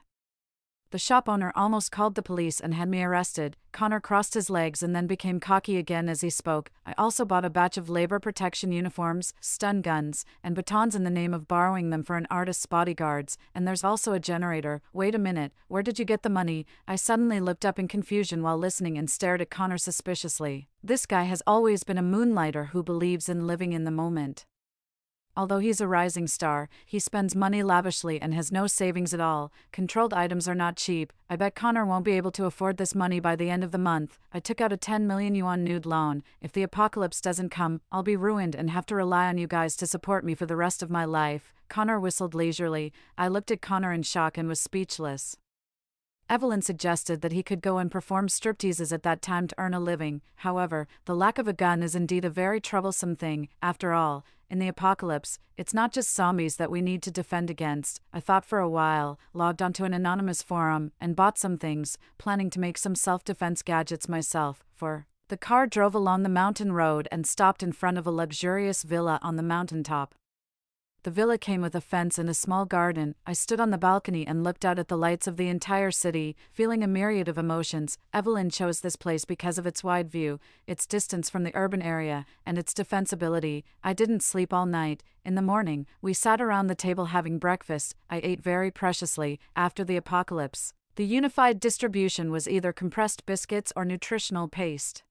The shop owner almost called the police and had me arrested. Connor crossed his legs and then became cocky again as he spoke. I also bought a batch of labor protection uniforms, stun guns, and batons in the name of borrowing them for an artist's bodyguards. And there's also a generator. Wait a minute, where did you get the money? I suddenly looked up in confusion while listening and stared at Connor suspiciously. This guy has always been a moonlighter who believes in living in the moment. Although he's a rising star, he spends money lavishly and has no savings at all. Controlled items are not cheap. I bet Connor won't be able to afford this money by the end of the month. I took out a 10 million yuan nude loan. If the apocalypse doesn't come, I'll be ruined and have to rely on you guys to support me for the rest of my life. Connor whistled leisurely. I looked at Connor in shock and was speechless. Evelyn suggested that he could go and perform stripteases at that time to earn a living. However, the lack of a gun is indeed a very troublesome thing. After all, in the apocalypse, it's not just zombies that we need to defend against. I thought for a while, logged onto an anonymous forum, and bought some things, planning to make some self-defense gadgets myself. The car drove along the mountain road and stopped in front of a luxurious villa on the mountaintop. The villa came with a fence and a small garden. I stood on the balcony and looked out at the lights of the entire city, feeling a myriad of emotions. Evelyn chose this place because of its wide view, its distance from the urban area, and its defensibility. I didn't sleep all night. In the morning, we sat around the table having breakfast. I ate very preciously. After the apocalypse, the unified distribution was either compressed biscuits or nutritional paste.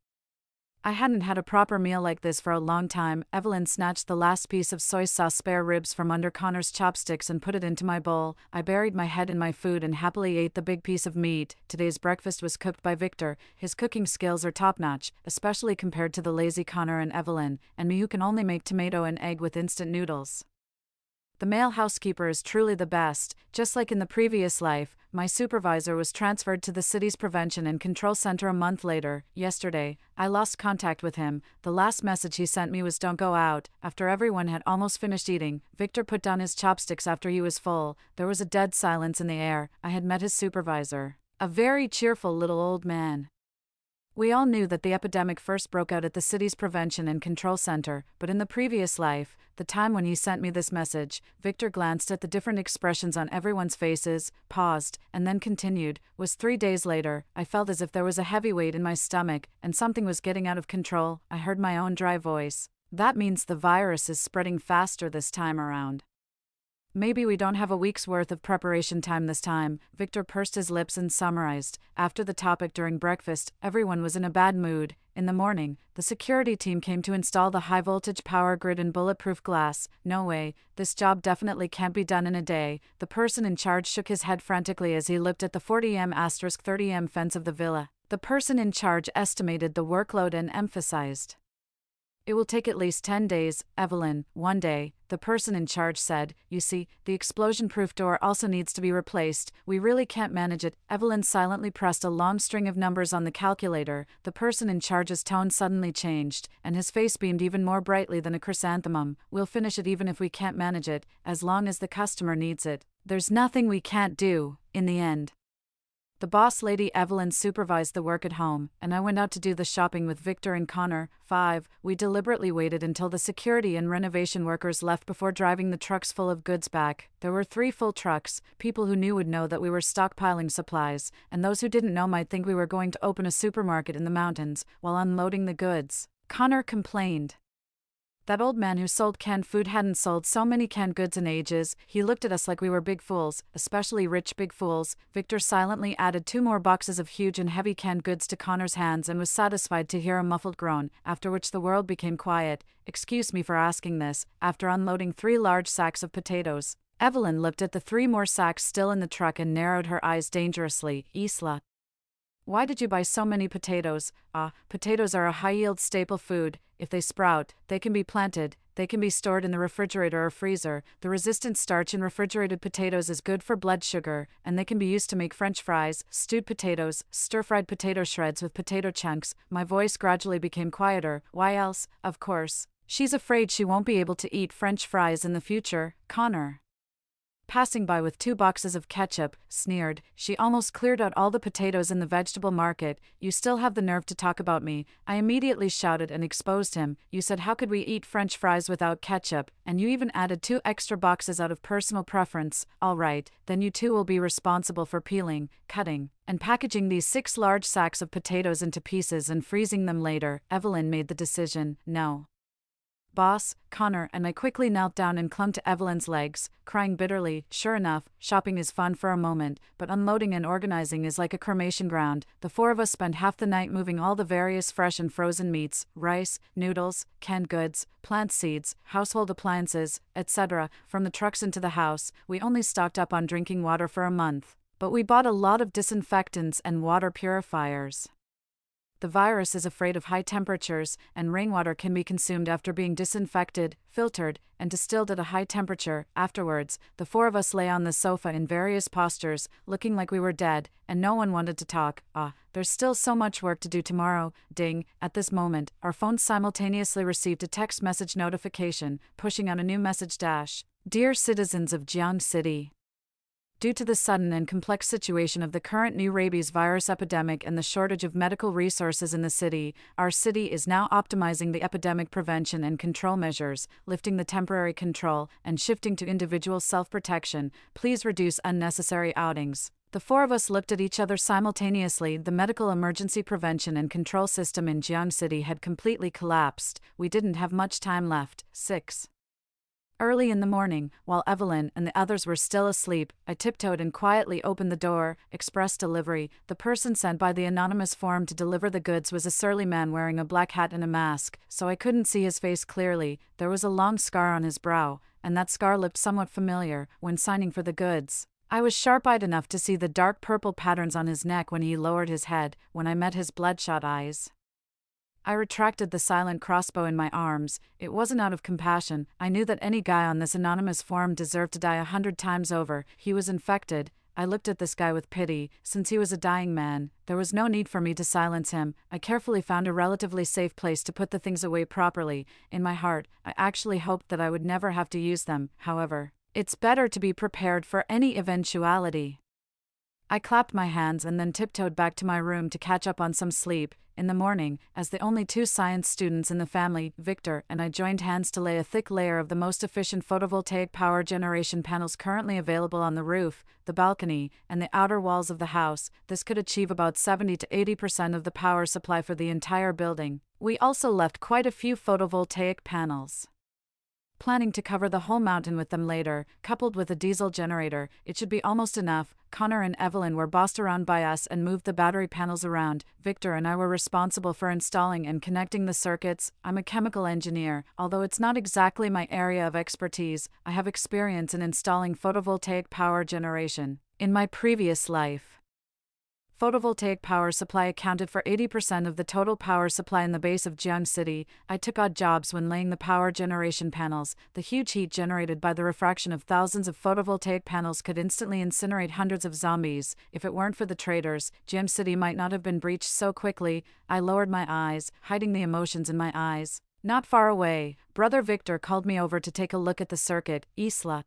I hadn't had a proper meal like this for a long time. Evelyn snatched the last piece of soy sauce spare ribs from under Connor's chopsticks and put it into my bowl. I buried my head in my food and happily ate the big piece of meat. Today's breakfast was cooked by Victor. His cooking skills are top-notch, especially compared to the lazy Connor and Evelyn, and me who can only make tomato and egg with instant noodles. The male housekeeper is truly the best. Just like in the previous life, my supervisor was transferred to the city's prevention and control center a month later. Yesterday, I lost contact with him. The last message he sent me was "Don't go out." After everyone had almost finished eating, Victor put down his chopsticks after he was full. There was a dead silence in the air. I had met his supervisor, a very cheerful little old man. We all knew that the epidemic first broke out at the city's prevention and control center, but in the previous life, the time when he sent me this message, Victor glanced at the different expressions on everyone's faces, paused, and then continued, was 3 days later. I felt as if there was a heavy weight in my stomach, and something was getting out of control. I heard my own dry voice. That means the virus is spreading faster this time around. Maybe we don't have a week's worth of preparation time this time. Victor pursed his lips and summarized. After the topic during breakfast, everyone was in a bad mood. In the morning, the security team came to install the high-voltage power grid and bulletproof glass. No way, this job definitely can't be done in a day. The person in charge shook his head frantically as he looked at the 40m*30m fence of the villa. The person in charge estimated the workload and emphasized, It will take at least 10 days, Evelyn. One day, the person in charge said, you see, the explosion-proof door also needs to be replaced. We really can't manage it. Evelyn silently pressed a long string of numbers on the calculator. The person in charge's tone suddenly changed, and his face beamed even more brightly than a chrysanthemum. We'll finish it even if we can't manage it, as long as the customer needs it. There's nothing we can't do, in the end. The boss lady Evelyn supervised the work at home, and I went out to do the shopping with Victor and Connor. 5. We deliberately waited until the security and renovation workers left before driving the trucks full of goods back. There were 3 full trucks. People who knew would know that we were stockpiling supplies, and those who didn't know might think we were going to open a supermarket in the mountains while unloading the goods. Connor complained. That old man who sold canned food hadn't sold so many canned goods in ages. He looked at us like we were big fools, especially rich big fools. Victor silently added 2 more boxes of huge and heavy canned goods to Connor's hands and was satisfied to hear a muffled groan, after which the world became quiet. Excuse me for asking this. After unloading 3 large sacks of potatoes, Evelyn looked at the 3 more sacks still in the truck and narrowed her eyes dangerously. Isla, why did you buy so many potatoes? Potatoes are a high-yield staple food. If they sprout, they can be planted, they can be stored in the refrigerator or freezer. The resistant starch in refrigerated potatoes is good for blood sugar, and they can be used to make French fries, stewed potatoes, stir-fried potato shreds with potato chunks. My voice gradually became quieter. Why else? Of course. She's afraid she won't be able to eat French fries in the future, Connor, passing by with 2 boxes of ketchup, sneered. She almost cleared out all the potatoes in the vegetable market. You still have the nerve to talk about me. I immediately shouted and exposed him. You said how could we eat French fries without ketchup, and you even added 2 extra boxes out of personal preference. All right, then you 2 will be responsible for peeling, cutting, and packaging these 6 large sacks of potatoes into pieces and freezing them later. Evelyn made the decision. No. Boss, Connor and I quickly knelt down and clung to Evelyn's legs, crying bitterly. Sure enough, shopping is fun for a moment, but unloading and organizing is like a cremation ground. The 4 of us spent half the night moving all the various fresh and frozen meats, rice, noodles, canned goods, plant seeds, household appliances, etc., from the trucks into the house. We only stocked up on drinking water for a month, but we bought a lot of disinfectants and water purifiers. The virus is afraid of high temperatures, and rainwater can be consumed after being disinfected, filtered, and distilled at a high temperature. Afterwards, the 4 of us lay on the sofa in various postures, looking like we were dead, and no one wanted to talk. There's still so much work to do tomorrow. Ding. At this moment, our phones simultaneously received a text message notification, pushing out a new message dash. Dear citizens of Jiang City, due to the sudden and complex situation of the current new rabies virus epidemic and the shortage of medical resources in the city, our city is now optimizing the epidemic prevention and control measures, lifting the temporary control, and shifting to individual self-protection. Please reduce unnecessary outings. The 4 of us looked at each other simultaneously. The medical emergency prevention and control system in Jiang City had completely collapsed. We didn't have much time left. 6. Early in the morning, while Evelyn and the others were still asleep, I tiptoed and quietly opened the door. Express delivery. The person sent by the anonymous form to deliver the goods was a surly man wearing a black hat and a mask, so I couldn't see his face clearly. There was a long scar on his brow, and that scar looked somewhat familiar when signing for the goods. I was sharp-eyed enough to see the dark purple patterns on his neck when he lowered his head, when I met his bloodshot eyes. I retracted the silent crossbow in my arms. It wasn't out of compassion. I knew that any guy on this anonymous forum deserved to die 100 times over. He was infected. I looked at this guy with pity. Since he was a dying man, there was no need for me to silence him. I carefully found a relatively safe place to put the things away properly. In my heart, I actually hoped that I would never have to use them. However, it's better to be prepared for any eventuality. I clapped my hands and then tiptoed back to my room to catch up on some sleep. In the morning, as the only 2 science students in the family, Victor and I joined hands to lay a thick layer of the most efficient photovoltaic power generation panels currently available on the roof, the balcony, and the outer walls of the house. This could achieve about 70 to 80% of the power supply for the entire building. We also left quite a few photovoltaic panels, planning to cover the whole mountain with them later. Coupled with a diesel generator, it should be almost enough. Connor and Evelyn were bossed around by us and moved the battery panels around. Victor and I were responsible for installing and connecting the circuits. I'm a chemical engineer. Although it's not exactly my area of expertise, I have experience in installing photovoltaic power generation in my previous life. Photovoltaic power supply accounted for 80% of the total power supply in the base of Jiang City. I took odd jobs when laying the power generation panels. The huge heat generated by the refraction of thousands of photovoltaic panels could instantly incinerate hundreds of zombies. If it weren't for the traders, Jiang City might not have been breached so quickly. I lowered my eyes, hiding the emotions in my eyes. Not far away, Brother Victor called me over to take a look at the circuit. Isla,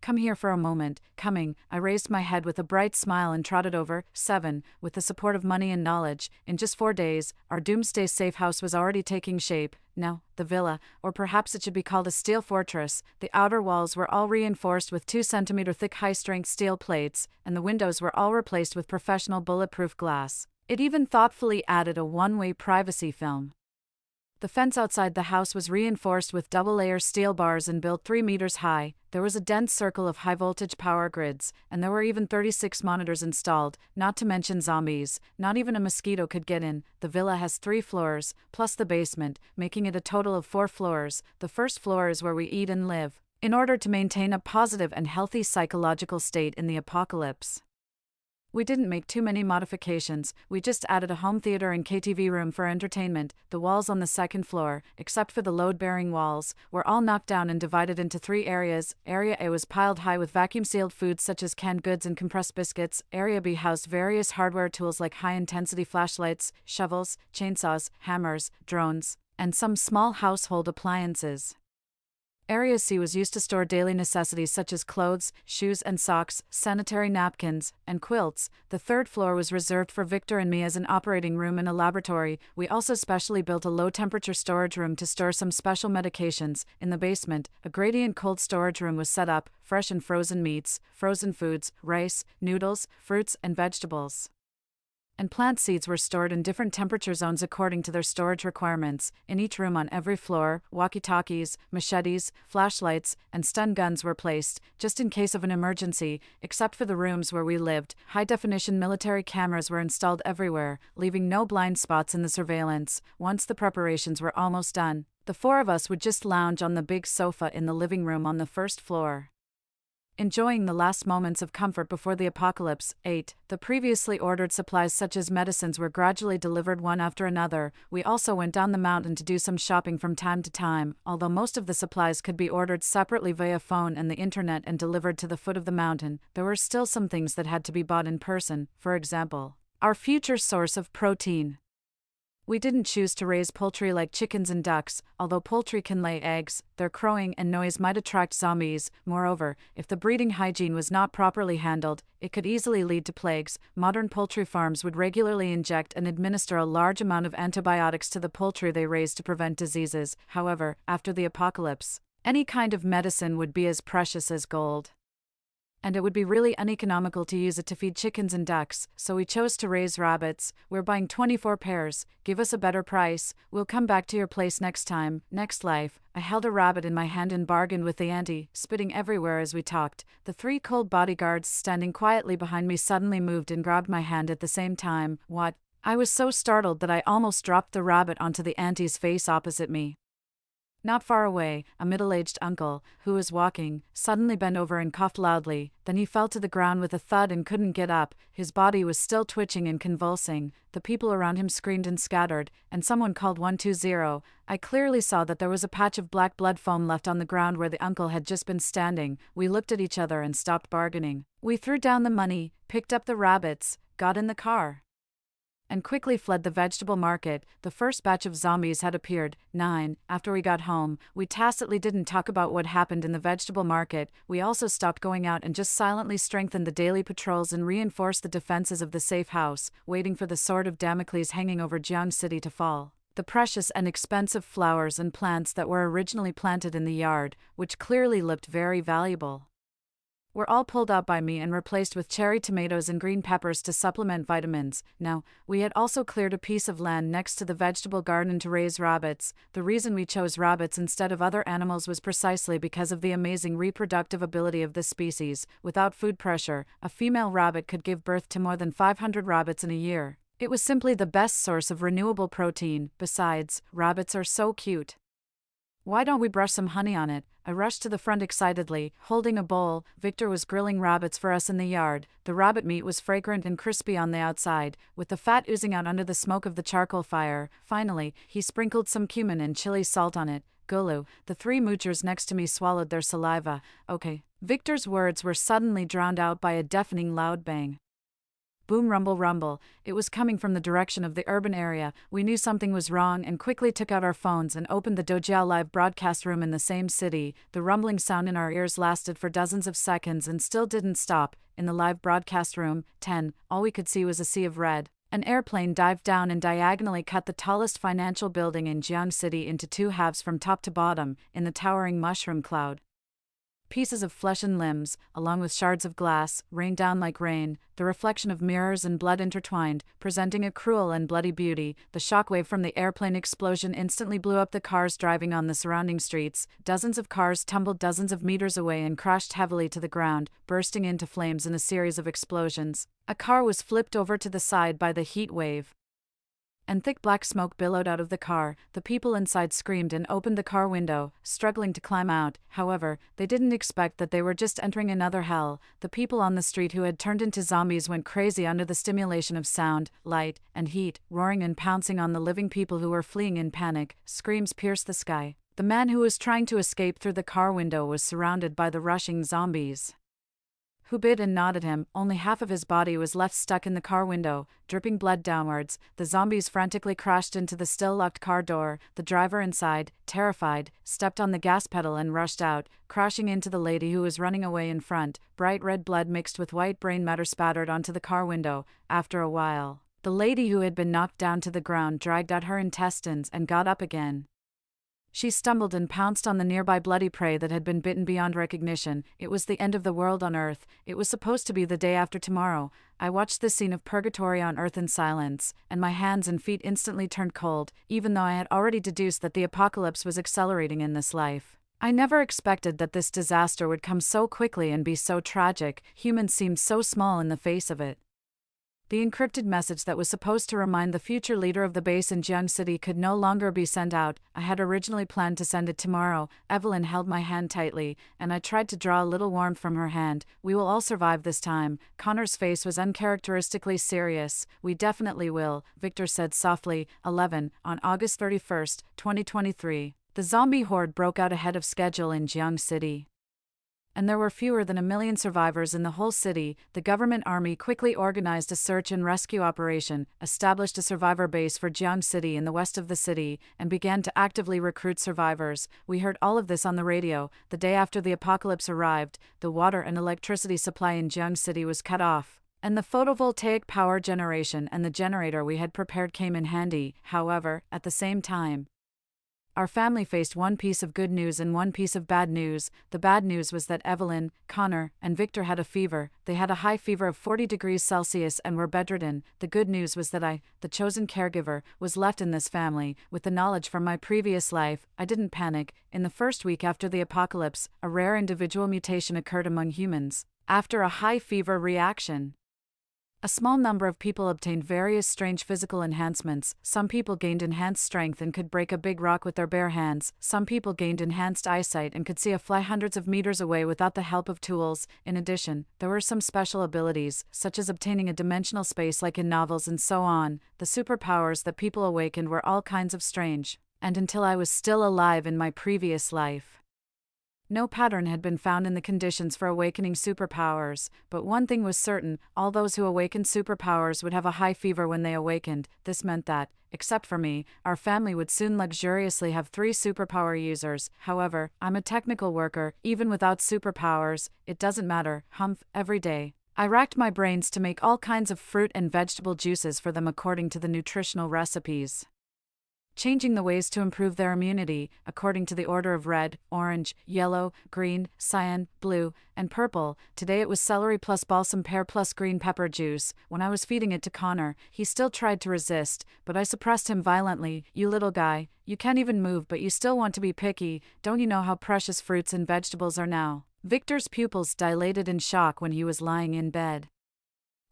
come here for a moment. Coming, I raised my head with a bright smile and trotted over. 7. With the support of money and knowledge, in just 4 days, our doomsday safe house was already taking shape. Now, the villa, or perhaps it should be called a steel fortress, the outer walls were all reinforced with 2-centimeter thick high-strength steel plates, and the windows were all replaced with professional bulletproof glass. It even thoughtfully added a one-way privacy film. The fence outside the house was reinforced with double-layer steel bars and built 3 meters high. There was a dense circle of high-voltage power grids, and there were even 36 monitors installed, not to mention zombies. Not even a mosquito could get in. The villa has 3 floors, plus the basement, making it a total of 4 floors. The first floor is where we eat and live, in order to maintain a positive and healthy psychological state in the apocalypse. We didn't make too many modifications, we just added a home theater and KTV room for entertainment. The walls on the second floor, except for the load-bearing walls, were all knocked down and divided into 3 areas. Area A was piled high with vacuum-sealed foods such as canned goods and compressed biscuits. Area B housed various hardware tools like high-intensity flashlights, shovels, chainsaws, hammers, drones, and some small household appliances. Area C was used to store daily necessities such as clothes, shoes and socks, sanitary napkins, and quilts. The third floor was reserved for Victor and me as an operating room and a laboratory. We also specially built a low-temperature storage room to store some special medications. In the basement, a gradient cold storage room was set up, fresh and frozen meats, frozen foods, rice, noodles, fruits, and vegetables. And plant seeds were stored in different temperature zones according to their storage requirements. In each room on every floor, walkie-talkies, machetes, flashlights, and stun guns were placed, just in case of an emergency. Except for the rooms where we lived, high-definition military cameras were installed everywhere, leaving no blind spots in the surveillance. Once the preparations were almost done, the 4 of us would just lounge on the big sofa in the living room on the first floor, enjoying the last moments of comfort before the apocalypse. 8. The previously ordered supplies such as medicines were gradually delivered one after another. We also went down the mountain to do some shopping from time to time. Although most of the supplies could be ordered separately via phone and the internet and delivered to the foot of the mountain, there were still some things that had to be bought in person. For example, our future source of protein. We didn't choose to raise poultry like chickens and ducks. Although poultry can lay eggs, their crowing and noise might attract zombies. Moreover, if the breeding hygiene was not properly handled, it could easily lead to plagues. Modern poultry farms would regularly inject and administer a large amount of antibiotics to the poultry they raise to prevent diseases. However, after the apocalypse, any kind of medicine would be as precious as gold, and it would be really uneconomical to use it to feed chickens and ducks, so we chose to raise rabbits. We're buying 24 pairs. Give us a better price. We'll come back to your place next time. Next life, I held a rabbit in my hand and bargained with the auntie, spitting everywhere as we talked. The 3 cold bodyguards standing quietly behind me suddenly moved and grabbed my hand at the same time. What? I was so startled that I almost dropped the rabbit onto the auntie's face opposite me. Not far away, a middle-aged uncle, who was walking, suddenly bent over and coughed loudly. Then he fell to the ground with a thud and couldn't get up. His body was still twitching and convulsing. The people around him screamed and scattered, and someone called 120. I clearly saw that there was a patch of black blood foam left on the ground where the uncle had just been standing. We looked at each other and stopped bargaining. We threw down the money, picked up the rabbits, got in the car, and quickly fled the vegetable market. The first batch of zombies had appeared. 9. After we got home, we tacitly didn't talk about what happened in the vegetable market. We also stopped going out and just silently strengthened the daily patrols and reinforced the defenses of the safe house, waiting for the sword of Damocles hanging over Jiang City to fall. The precious and expensive flowers and plants that were originally planted in the yard, which clearly looked very valuable, were all pulled out by me and replaced with cherry tomatoes and green peppers to supplement vitamins. Now, we had also cleared a piece of land next to the vegetable garden to raise rabbits. The reason we chose rabbits instead of other animals was precisely because of the amazing reproductive ability of this species. Without food pressure, a female rabbit could give birth to more than 500 rabbits in a year. It was simply the best source of renewable protein. Besides, rabbits are so cute. Why don't we brush some honey on it? I rushed to the front excitedly, holding a bowl. Victor was grilling rabbits for us in the yard. The rabbit meat was fragrant and crispy on the outside, with the fat oozing out under the smoke of the charcoal fire. Finally, he sprinkled some cumin and chili salt on it. Gulu. The three moochers next to me swallowed their saliva. Okay. Victor's words were suddenly drowned out by a deafening loud bang. Boom, rumble, rumble. It was coming from the direction of the urban area. We knew something was wrong and quickly took out our phones and opened the Dojiao live broadcast room in the same city. The rumbling sound in our ears lasted for dozens of seconds and still didn't stop. In the live broadcast room, 10, all we could see was a sea of red. An airplane dived down and diagonally cut the tallest financial building in Jiang City into two halves from top to bottom, in the towering mushroom cloud. Pieces of flesh and limbs, along with shards of glass, rained down like rain, the reflection of mirrors and blood intertwined, presenting a cruel and bloody beauty. The shockwave from the airplane explosion instantly blew up the cars driving on the surrounding streets. Dozens of cars tumbled dozens of meters away and crashed heavily to the ground, bursting into flames in a series of explosions. A car was flipped over to the side by the heat wave, and thick black smoke billowed out of the car. The people inside screamed and opened the car window, struggling to climb out. However, they didn't expect that they were just entering another hell. The people on the street who had turned into zombies went crazy under the stimulation of sound, light, and heat, roaring and pouncing on the living people who were fleeing in panic. Screams pierced the sky. The man who was trying to escape through the car window was surrounded by the rushing zombies, who bit and gnawed at him. Only half of his body was left stuck in the car window, dripping blood downwards. The zombies frantically crashed into the still-locked car door. The driver inside, terrified, stepped on the gas pedal and rushed out, crashing into the lady who was running away in front. Bright red blood mixed with white brain matter spattered onto the car window. After a while, the lady who had been knocked down to the ground dragged out her intestines and got up again. She stumbled and pounced on the nearby bloody prey that had been bitten beyond recognition. It was the end of the world on Earth. It was supposed to be the day after tomorrow. I watched this scene of purgatory on Earth in silence, and my hands and feet instantly turned cold, even though I had already deduced that the apocalypse was accelerating in this life. I never expected that this disaster would come so quickly and be so tragic. Humans seemed so small in the face of it. The encrypted message that was supposed to remind the future leader of the base in Jiang City could no longer be sent out. I had originally planned to send it tomorrow. Evelyn held my hand tightly, and I tried to draw a little warmth from her hand. We will all survive this time. Connor's face was uncharacteristically serious. We definitely will, Victor said softly. 11. On August 31st, 2023. The zombie horde broke out ahead of schedule in Jiang City, and there were fewer than 1 million survivors in the whole city. The government army quickly organized a search and rescue operation, established a survivor base for Jiang City in the west of the city, and began to actively recruit survivors. We heard all of this on the radio. The day after the apocalypse arrived, the water and electricity supply in Jiang City was cut off, and the photovoltaic power generation and the generator we had prepared came in handy. However, at the same time, our family faced one piece of good news and one piece of bad news. The bad news was that Evelyn, Connor, and Victor had a fever. They had a high fever of 40 degrees Celsius and were bedridden. The good news was that I, the chosen caregiver, was left in this family. With the knowledge from my previous life, I didn't panic. In the first week after the apocalypse, a rare individual mutation occurred among humans. After a high fever reaction, a small number of people obtained various strange physical enhancements. Some people gained enhanced strength and could break a big rock with their bare hands. Some people gained enhanced eyesight and could see a fly hundreds of meters away without the help of tools. In addition, there were some special abilities, such as obtaining a dimensional space like in novels and so on. The superpowers that people awakened were all kinds of strange. And until I was still alive in my previous life, no pattern had been found in the conditions for awakening superpowers, but one thing was certain: all those who awakened superpowers would have a high fever when they awakened. This meant that, except for me, our family would soon luxuriously have 3 superpower users. However, I'm a technical worker. Even without superpowers, it doesn't matter. Humph, every day I racked my brains to make all kinds of fruit and vegetable juices for them according to the nutritional recipes, changing the ways to improve their immunity, according to the order of red, orange, yellow, green, cyan, blue, and purple. Today it was celery plus balsam pear plus green pepper juice. When I was feeding it to Connor, he still tried to resist, but I suppressed him violently. You little guy, you can't even move but you still want to be picky. Don't you know how precious fruits and vegetables are now? Victor's pupils dilated in shock when he was lying in bed.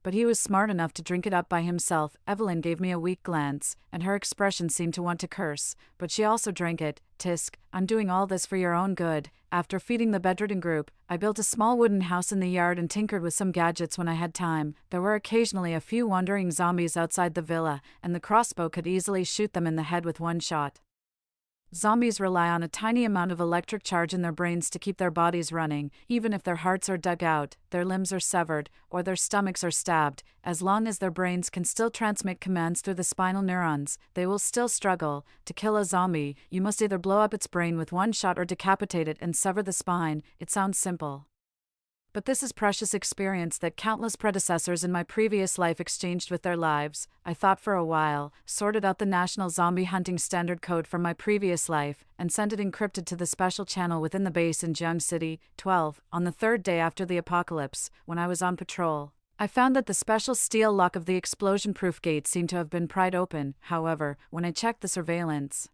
but he was smart enough to drink it up by himself. Evelyn gave me a weak glance, and her expression seemed to want to curse, but she also drank it. Tisk, I'm doing all this for your own good. After feeding the bedridden group, I built a small wooden house in the yard and tinkered with some gadgets when I had time. There were occasionally a few wandering zombies outside the villa, and the crossbow could easily shoot them in the head with one shot. Zombies rely on a tiny amount of electric charge in their brains to keep their bodies running. Even if their hearts are dug out, their limbs are severed, or their stomachs are stabbed, as long as their brains can still transmit commands through the spinal neurons, they will still struggle. To kill a zombie, you must either blow up its brain with one shot or decapitate it and sever the spine. It sounds simple, but this is precious experience that countless predecessors in my previous life exchanged with their lives. I thought for a while, sorted out the National Zombie Hunting Standard Code from my previous life, and sent it encrypted to the special channel within the base in Jiang City. 12. On the third day after the apocalypse, when I was on patrol, I found that the special steel lock of the explosion-proof gate seemed to have been pried open. However, when I checked the surveillance,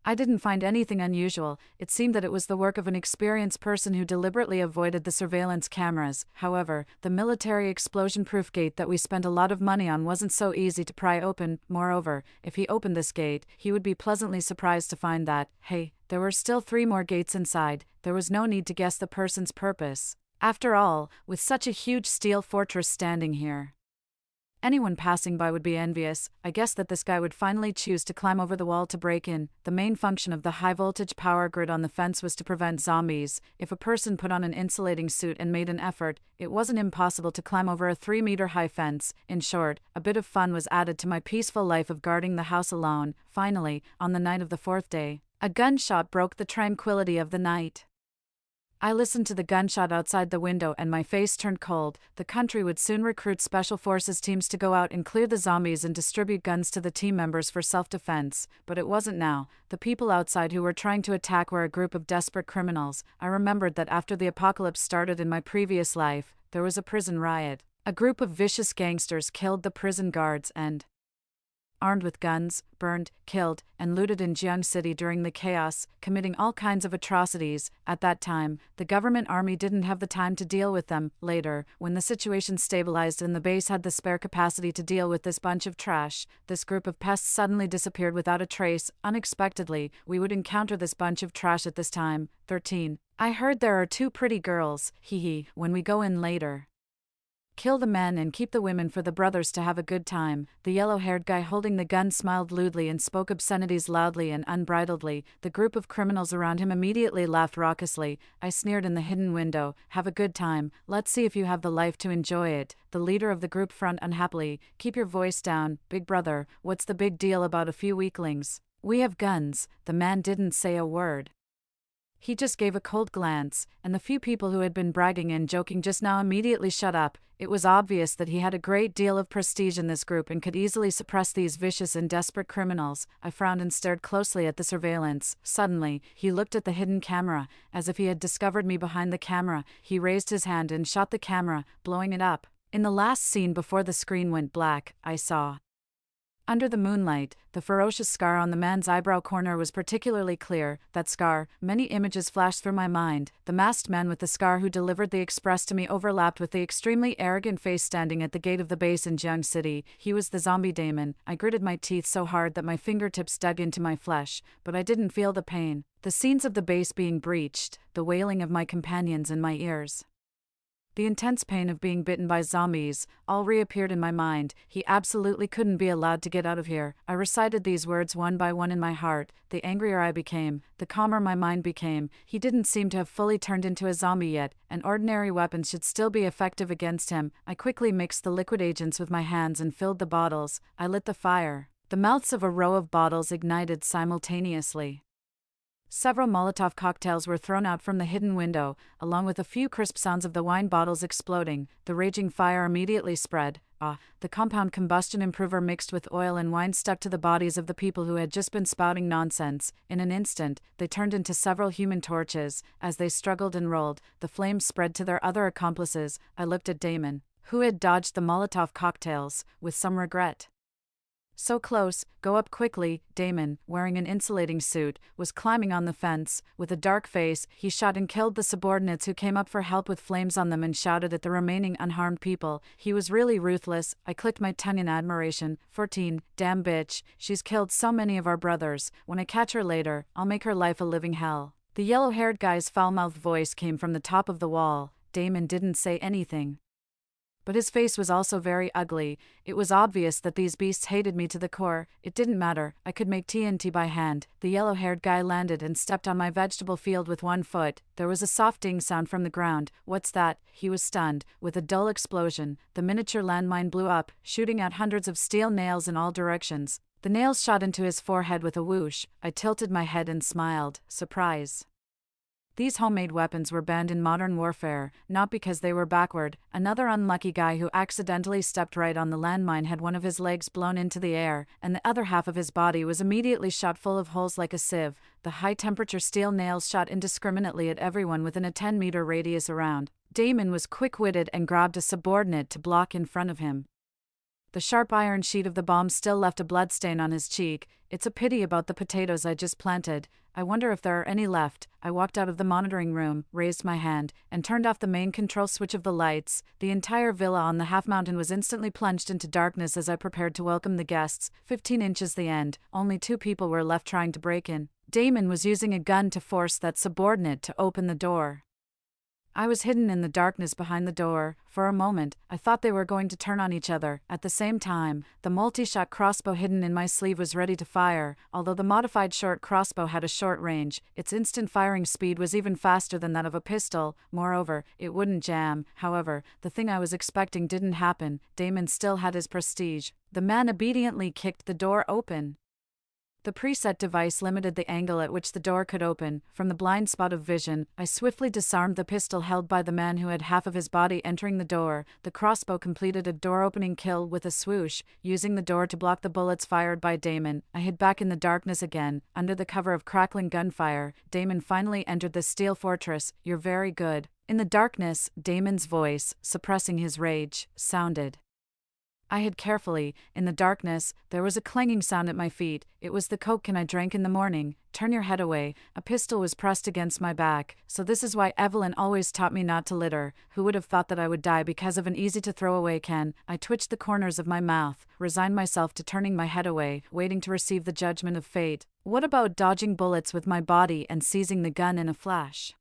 I didn't find anything unusual. It seemed that it was the work of an experienced person who deliberately avoided the surveillance cameras. However, the military explosion-proof gate that we spent a lot of money on wasn't so easy to pry open. Moreover, if he opened this gate, he would be pleasantly surprised to find that, hey, there were still 3 more gates inside. There was no need to guess the person's purpose. After all, with such a huge steel fortress standing here, anyone passing by would be envious. I guessed that this guy would finally choose to climb over the wall to break in. The main function of the high-voltage power grid on the fence was to prevent zombies. If a person put on an insulating suit and made an effort, it wasn't impossible to climb over a 3-meter-high fence. In short, a bit of fun was added to my peaceful life of guarding the house alone. Finally, on the night of the 4th day, a gunshot broke the tranquility of the night. I listened to the gunshot outside the window and my face turned cold. The country would soon recruit special forces teams to go out and clear the zombies and distribute guns to the team members for self-defense, but it wasn't now. The people outside who were trying to attack were a group of desperate criminals. I remembered that after the apocalypse started in my previous life, there was a prison riot. A group of vicious gangsters killed the prison guards and, armed with guns, burned, killed, and looted in Jiang City during the chaos, committing all kinds of atrocities. At that time, the government army didn't have the time to deal with them. Later, when the situation stabilized and the base had the spare capacity to deal with this bunch of trash, this group of pests suddenly disappeared without a trace. Unexpectedly, we would encounter this bunch of trash at this time. 13. I heard there are 2 pretty girls, when we go in later. Kill the men and keep the women for the brothers to have a good time. The yellow-haired guy holding the gun smiled lewdly and spoke obscenities loudly and unbridledly. The group of criminals around him immediately laughed raucously. I sneered in the hidden window. Have a good time. Let's see if you have the life to enjoy it. The leader of the group frowned unhappily. Keep your voice down, big brother. What's the big deal about a few weaklings? We have guns. The man didn't say a word. He just gave a cold glance, and the few people who had been bragging and joking just now immediately shut up. It was obvious that he had a great deal of prestige in this group and could easily suppress these vicious and desperate criminals. I frowned and stared closely at the surveillance. Suddenly, he looked at the hidden camera, as if he had discovered me behind the camera. He raised his hand and shot the camera, blowing it up. In the last scene before the screen went black, I saw, under the moonlight, the ferocious scar on the man's eyebrow corner was particularly clear. That scar, many images flashed through my mind. The masked man with the scar who delivered the express to me overlapped with the extremely arrogant face standing at the gate of the base in Jiang City. He was the zombie daemon. I gritted my teeth so hard that my fingertips dug into my flesh, but I didn't feel the pain. The scenes of the base being breached, the wailing of my companions in my ears, the intense pain of being bitten by zombies, all reappeared in my mind. He absolutely couldn't be allowed to get out of here. I recited these words one by one in my heart. The angrier I became, the calmer my mind became. He didn't seem to have fully turned into a zombie yet, and ordinary weapons should still be effective against him. I quickly mixed the liquid agents with my hands and filled the bottles. I lit the fire. The mouths of a row of bottles ignited simultaneously. Several Molotov cocktails were thrown out from the hidden window, along with a few crisp sounds of the wine bottles exploding. The raging fire immediately spread. The compound combustion improver mixed with oil and wine stuck to the bodies of the people who had just been spouting nonsense. In an instant, they turned into several human torches. As they struggled and rolled, the flames spread to their other accomplices. I looked at Damon, who had dodged the Molotov cocktails, with some regret. So close, go up quickly. Damon, wearing an insulating suit, was climbing on the fence. With a dark face, he shot and killed the subordinates who came up for help with flames on them and shouted at the remaining unharmed people. He was really ruthless. I clicked my tongue in admiration. 14, damn bitch, she's killed so many of our brothers. When I catch her later, I'll make her life a living hell. The yellow-haired guy's foul-mouthed voice came from the top of the wall. Damon didn't say anything. But his face was also very ugly. It was obvious that these beasts hated me to the core. It didn't matter. I could make TNT by hand. The yellow-haired guy landed and stepped on my vegetable field with one foot. There was a soft ding sound from the ground. What's that? He was stunned. With a dull explosion, the miniature landmine blew up, shooting out hundreds of steel nails in all directions. The nails shot into his forehead with a whoosh. I tilted my head and smiled. Surprise. These homemade weapons were banned in modern warfare, not because they were backward. Another unlucky guy who accidentally stepped right on the landmine had one of his legs blown into the air, and the other half of his body was immediately shot full of holes like a sieve. The high-temperature steel nails shot indiscriminately at everyone within a 10-meter radius around. Damon was quick-witted and grabbed a subordinate to block in front of him. The sharp iron sheet of the bomb still left a bloodstain on his cheek. It's a pity about the potatoes I just planted. I wonder if there are any left. I walked out of the monitoring room, raised my hand, and turned off the main control switch of the lights. The entire villa on the half-mountain was instantly plunged into darkness as I prepared to welcome the guests. 15 inches the end. Only 2 people were left trying to break in. Damon was using a gun to force that subordinate to open the door. I was hidden in the darkness behind the door. For a moment, I thought they were going to turn on each other. At the same time, the multi-shot crossbow hidden in my sleeve was ready to fire. Although the modified short crossbow had a short range, its instant firing speed was even faster than that of a pistol. Moreover, it wouldn't jam. However, the thing I was expecting didn't happen. Damon still had his prestige. The man obediently kicked the door open. The preset device limited the angle at which the door could open. From the blind spot of vision, I swiftly disarmed the pistol held by the man who had half of his body entering the door. The crossbow completed a door-opening kill with a swoosh, using the door to block the bullets fired by Damon. I hid back in the darkness again, under the cover of crackling gunfire. Damon finally entered the steel fortress. You're very good. In the darkness, Damon's voice, suppressing his rage, sounded. I hid carefully. In the darkness, there was a clanging sound at my feet. It was the coke I drank in the morning. Turn your head away. A pistol was pressed against my back. So this is why Evelyn always taught me not to litter. Who would have thought that I would die because of an easy-to-throw-away can? I twitched the corners of my mouth, resigned myself to turning my head away, waiting to receive the judgment of fate. What about dodging bullets with my body and seizing the gun in a flash?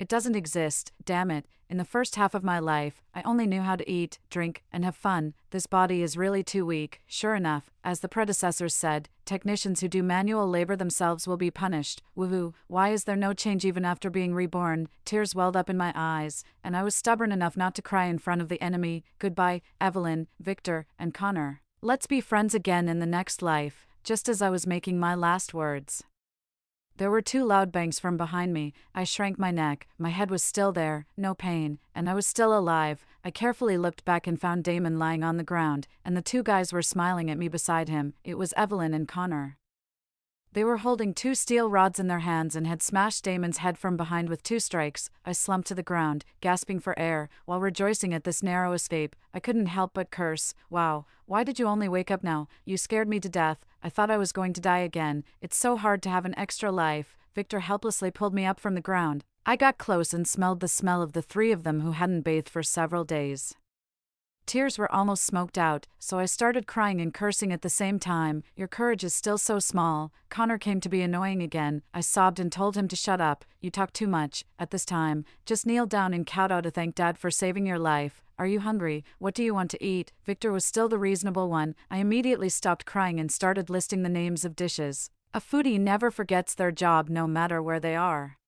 It doesn't exist, damn it. In the first half of my life, I only knew how to eat, drink, and have fun. This body is really too weak. Sure enough, as the predecessors said, technicians who do manual labor themselves will be punished. Woohoo, why is there no change even after being reborn? Tears welled up in my eyes, and I was stubborn enough not to cry in front of the enemy. Goodbye, Evelyn, Victor, and Connor. Let's be friends again in the next life. Just as I was making my last words, there were 2 loud bangs from behind me. I shrank my neck. My head was still there, no pain, and I was still alive. I carefully looked back and found Damon lying on the ground, and the 2 guys were smiling at me beside him. It was Evelyn and Connor. They were holding 2 steel rods in their hands and had smashed Damon's head from behind with 2 strikes. I slumped to the ground, gasping for air, while rejoicing at this narrow escape. I couldn't help but curse. Wow, why did you only wake up now? You scared me to death. I thought I was going to die again. It's so hard to have an extra life. Victor helplessly pulled me up from the ground. I got close and smelled the smell of the 3 of them who hadn't bathed for several days. Tears were almost smoked out, so I started crying and cursing at the same time. Your courage is still so small. Connor came to be annoying again. I sobbed and told him to shut up. You talk too much. At this time, just kneel down and kowtow to thank Dad for saving your life. Are you hungry? What do you want to eat? Victor was still the reasonable one. I immediately stopped crying and started listing the names of dishes. A foodie never forgets their job no matter where they are.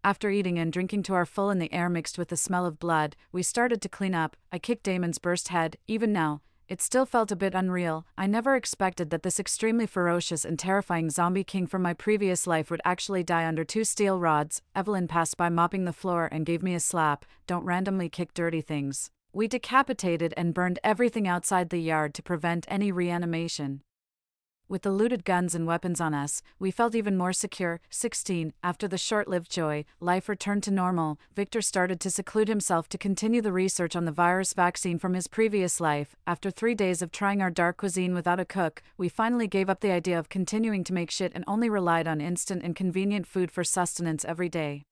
After eating and drinking to our full in the air mixed with the smell of blood, we started to clean up. I kicked Damon's burst head. Even now, it still felt a bit unreal. I never expected that this extremely ferocious and terrifying zombie king from my previous life would actually die under 2 steel rods. Evelyn passed by mopping the floor and gave me a slap. Don't randomly kick dirty things. We decapitated and burned everything outside the yard to prevent any reanimation. With the looted guns and weapons on us, we felt even more secure. 16. After the short-lived joy, life returned to normal. Victor started to seclude himself to continue the research on the virus vaccine from his previous life. After 3 days of trying our dark cuisine without a cook, we finally gave up the idea of continuing to make shit and only relied on instant and convenient food for sustenance every day.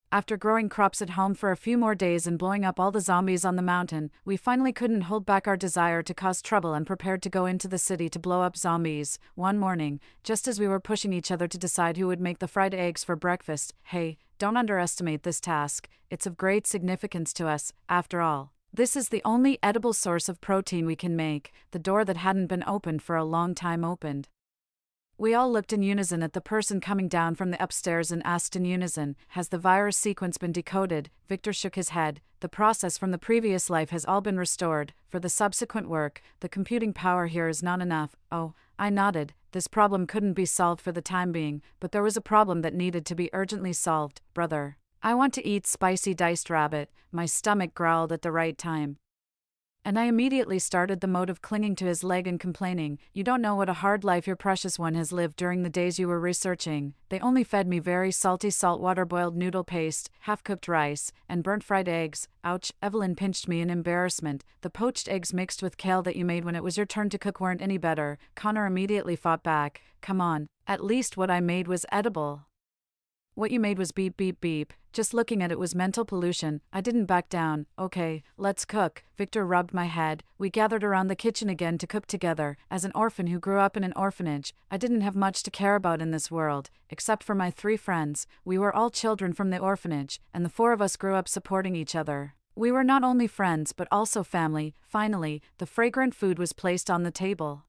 After growing crops at home for a few more days and blowing up all the zombies on the mountain, we finally couldn't hold back our desire to cause trouble and prepared to go into the city to blow up zombies. One morning, just as we were pushing each other to decide who would make the fried eggs for breakfast, hey, don't underestimate this task, it's of great significance to us, after all. This is the only edible source of protein we can make. The door that hadn't been opened for a long time opened. We all looked in unison at the person coming down from the upstairs and asked in unison, has the virus sequence been decoded? Victor shook his head. The process from the previous life has all been restored. For the subsequent work, the computing power here is not enough. Oh, I nodded. This problem couldn't be solved for the time being, but there was a problem that needed to be urgently solved, brother. I want to eat spicy diced rabbit. My stomach growled at the right time. And I immediately started the mode of clinging to his leg and complaining, you don't know what a hard life your precious one has lived during the days you were researching. They only fed me very salty saltwater boiled noodle paste, half-cooked rice, and burnt fried eggs. Ouch, Evelyn pinched me in embarrassment. The poached eggs mixed with kale that you made when it was your turn to cook weren't any better. Connor immediately fought back. Come on, at least what I made was edible. What you made was beep beep beep. Just looking at it was mental pollution. I didn't back down. Okay, let's cook. Victor rubbed my head. We gathered around the kitchen again to cook together. As an orphan who grew up in an orphanage, I didn't have much to care about in this world, except for my 3 friends. We were all children from the orphanage, and the 4 of us grew up supporting each other. We were not only friends but also family. Finally, the fragrant food was placed on the table.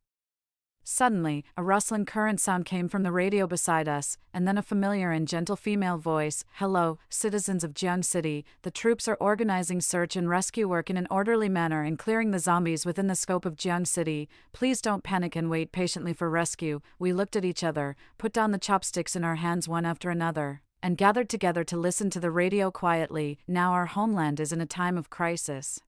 Suddenly, a rustling current sound came from the radio beside us, and then a familiar and gentle female voice. Hello, citizens of Jiang City. The troops are organizing search and rescue work in an orderly manner and clearing the zombies within the scope of Jiang City. Please don't panic and wait patiently for rescue. We looked at each other, put down the chopsticks in our hands one after another, and gathered together to listen to the radio quietly. Now our homeland is in a time of crisis.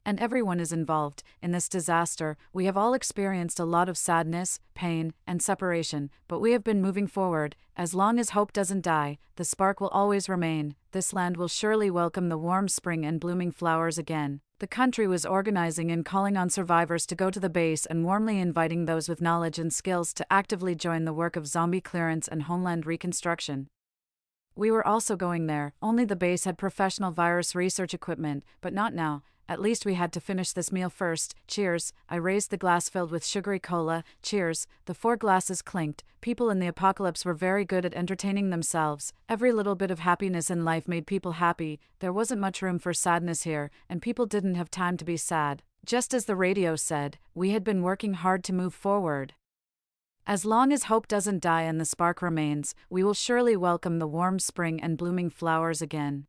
And everyone is involved. In this disaster, we have all experienced a lot of sadness, pain, and separation, but we have been moving forward. As long as hope doesn't die, the spark will always remain. This land will surely welcome the warm spring and blooming flowers again. The country was organizing and calling on survivors to go to the base and warmly inviting those with knowledge and skills to actively join the work of zombie clearance and homeland reconstruction. We were also going there, only the base had professional virus research equipment, but not now. At least we had to finish this meal first. Cheers. I raised the glass filled with sugary cola. Cheers. The 4 glasses clinked. People in the apocalypse were very good at entertaining themselves. Every little bit of happiness in life made people happy. There wasn't much room for sadness here, and people didn't have time to be sad. Just as the radio said, we had been working hard to move forward. As long as hope doesn't die and the spark remains, we will surely welcome the warm spring and blooming flowers again.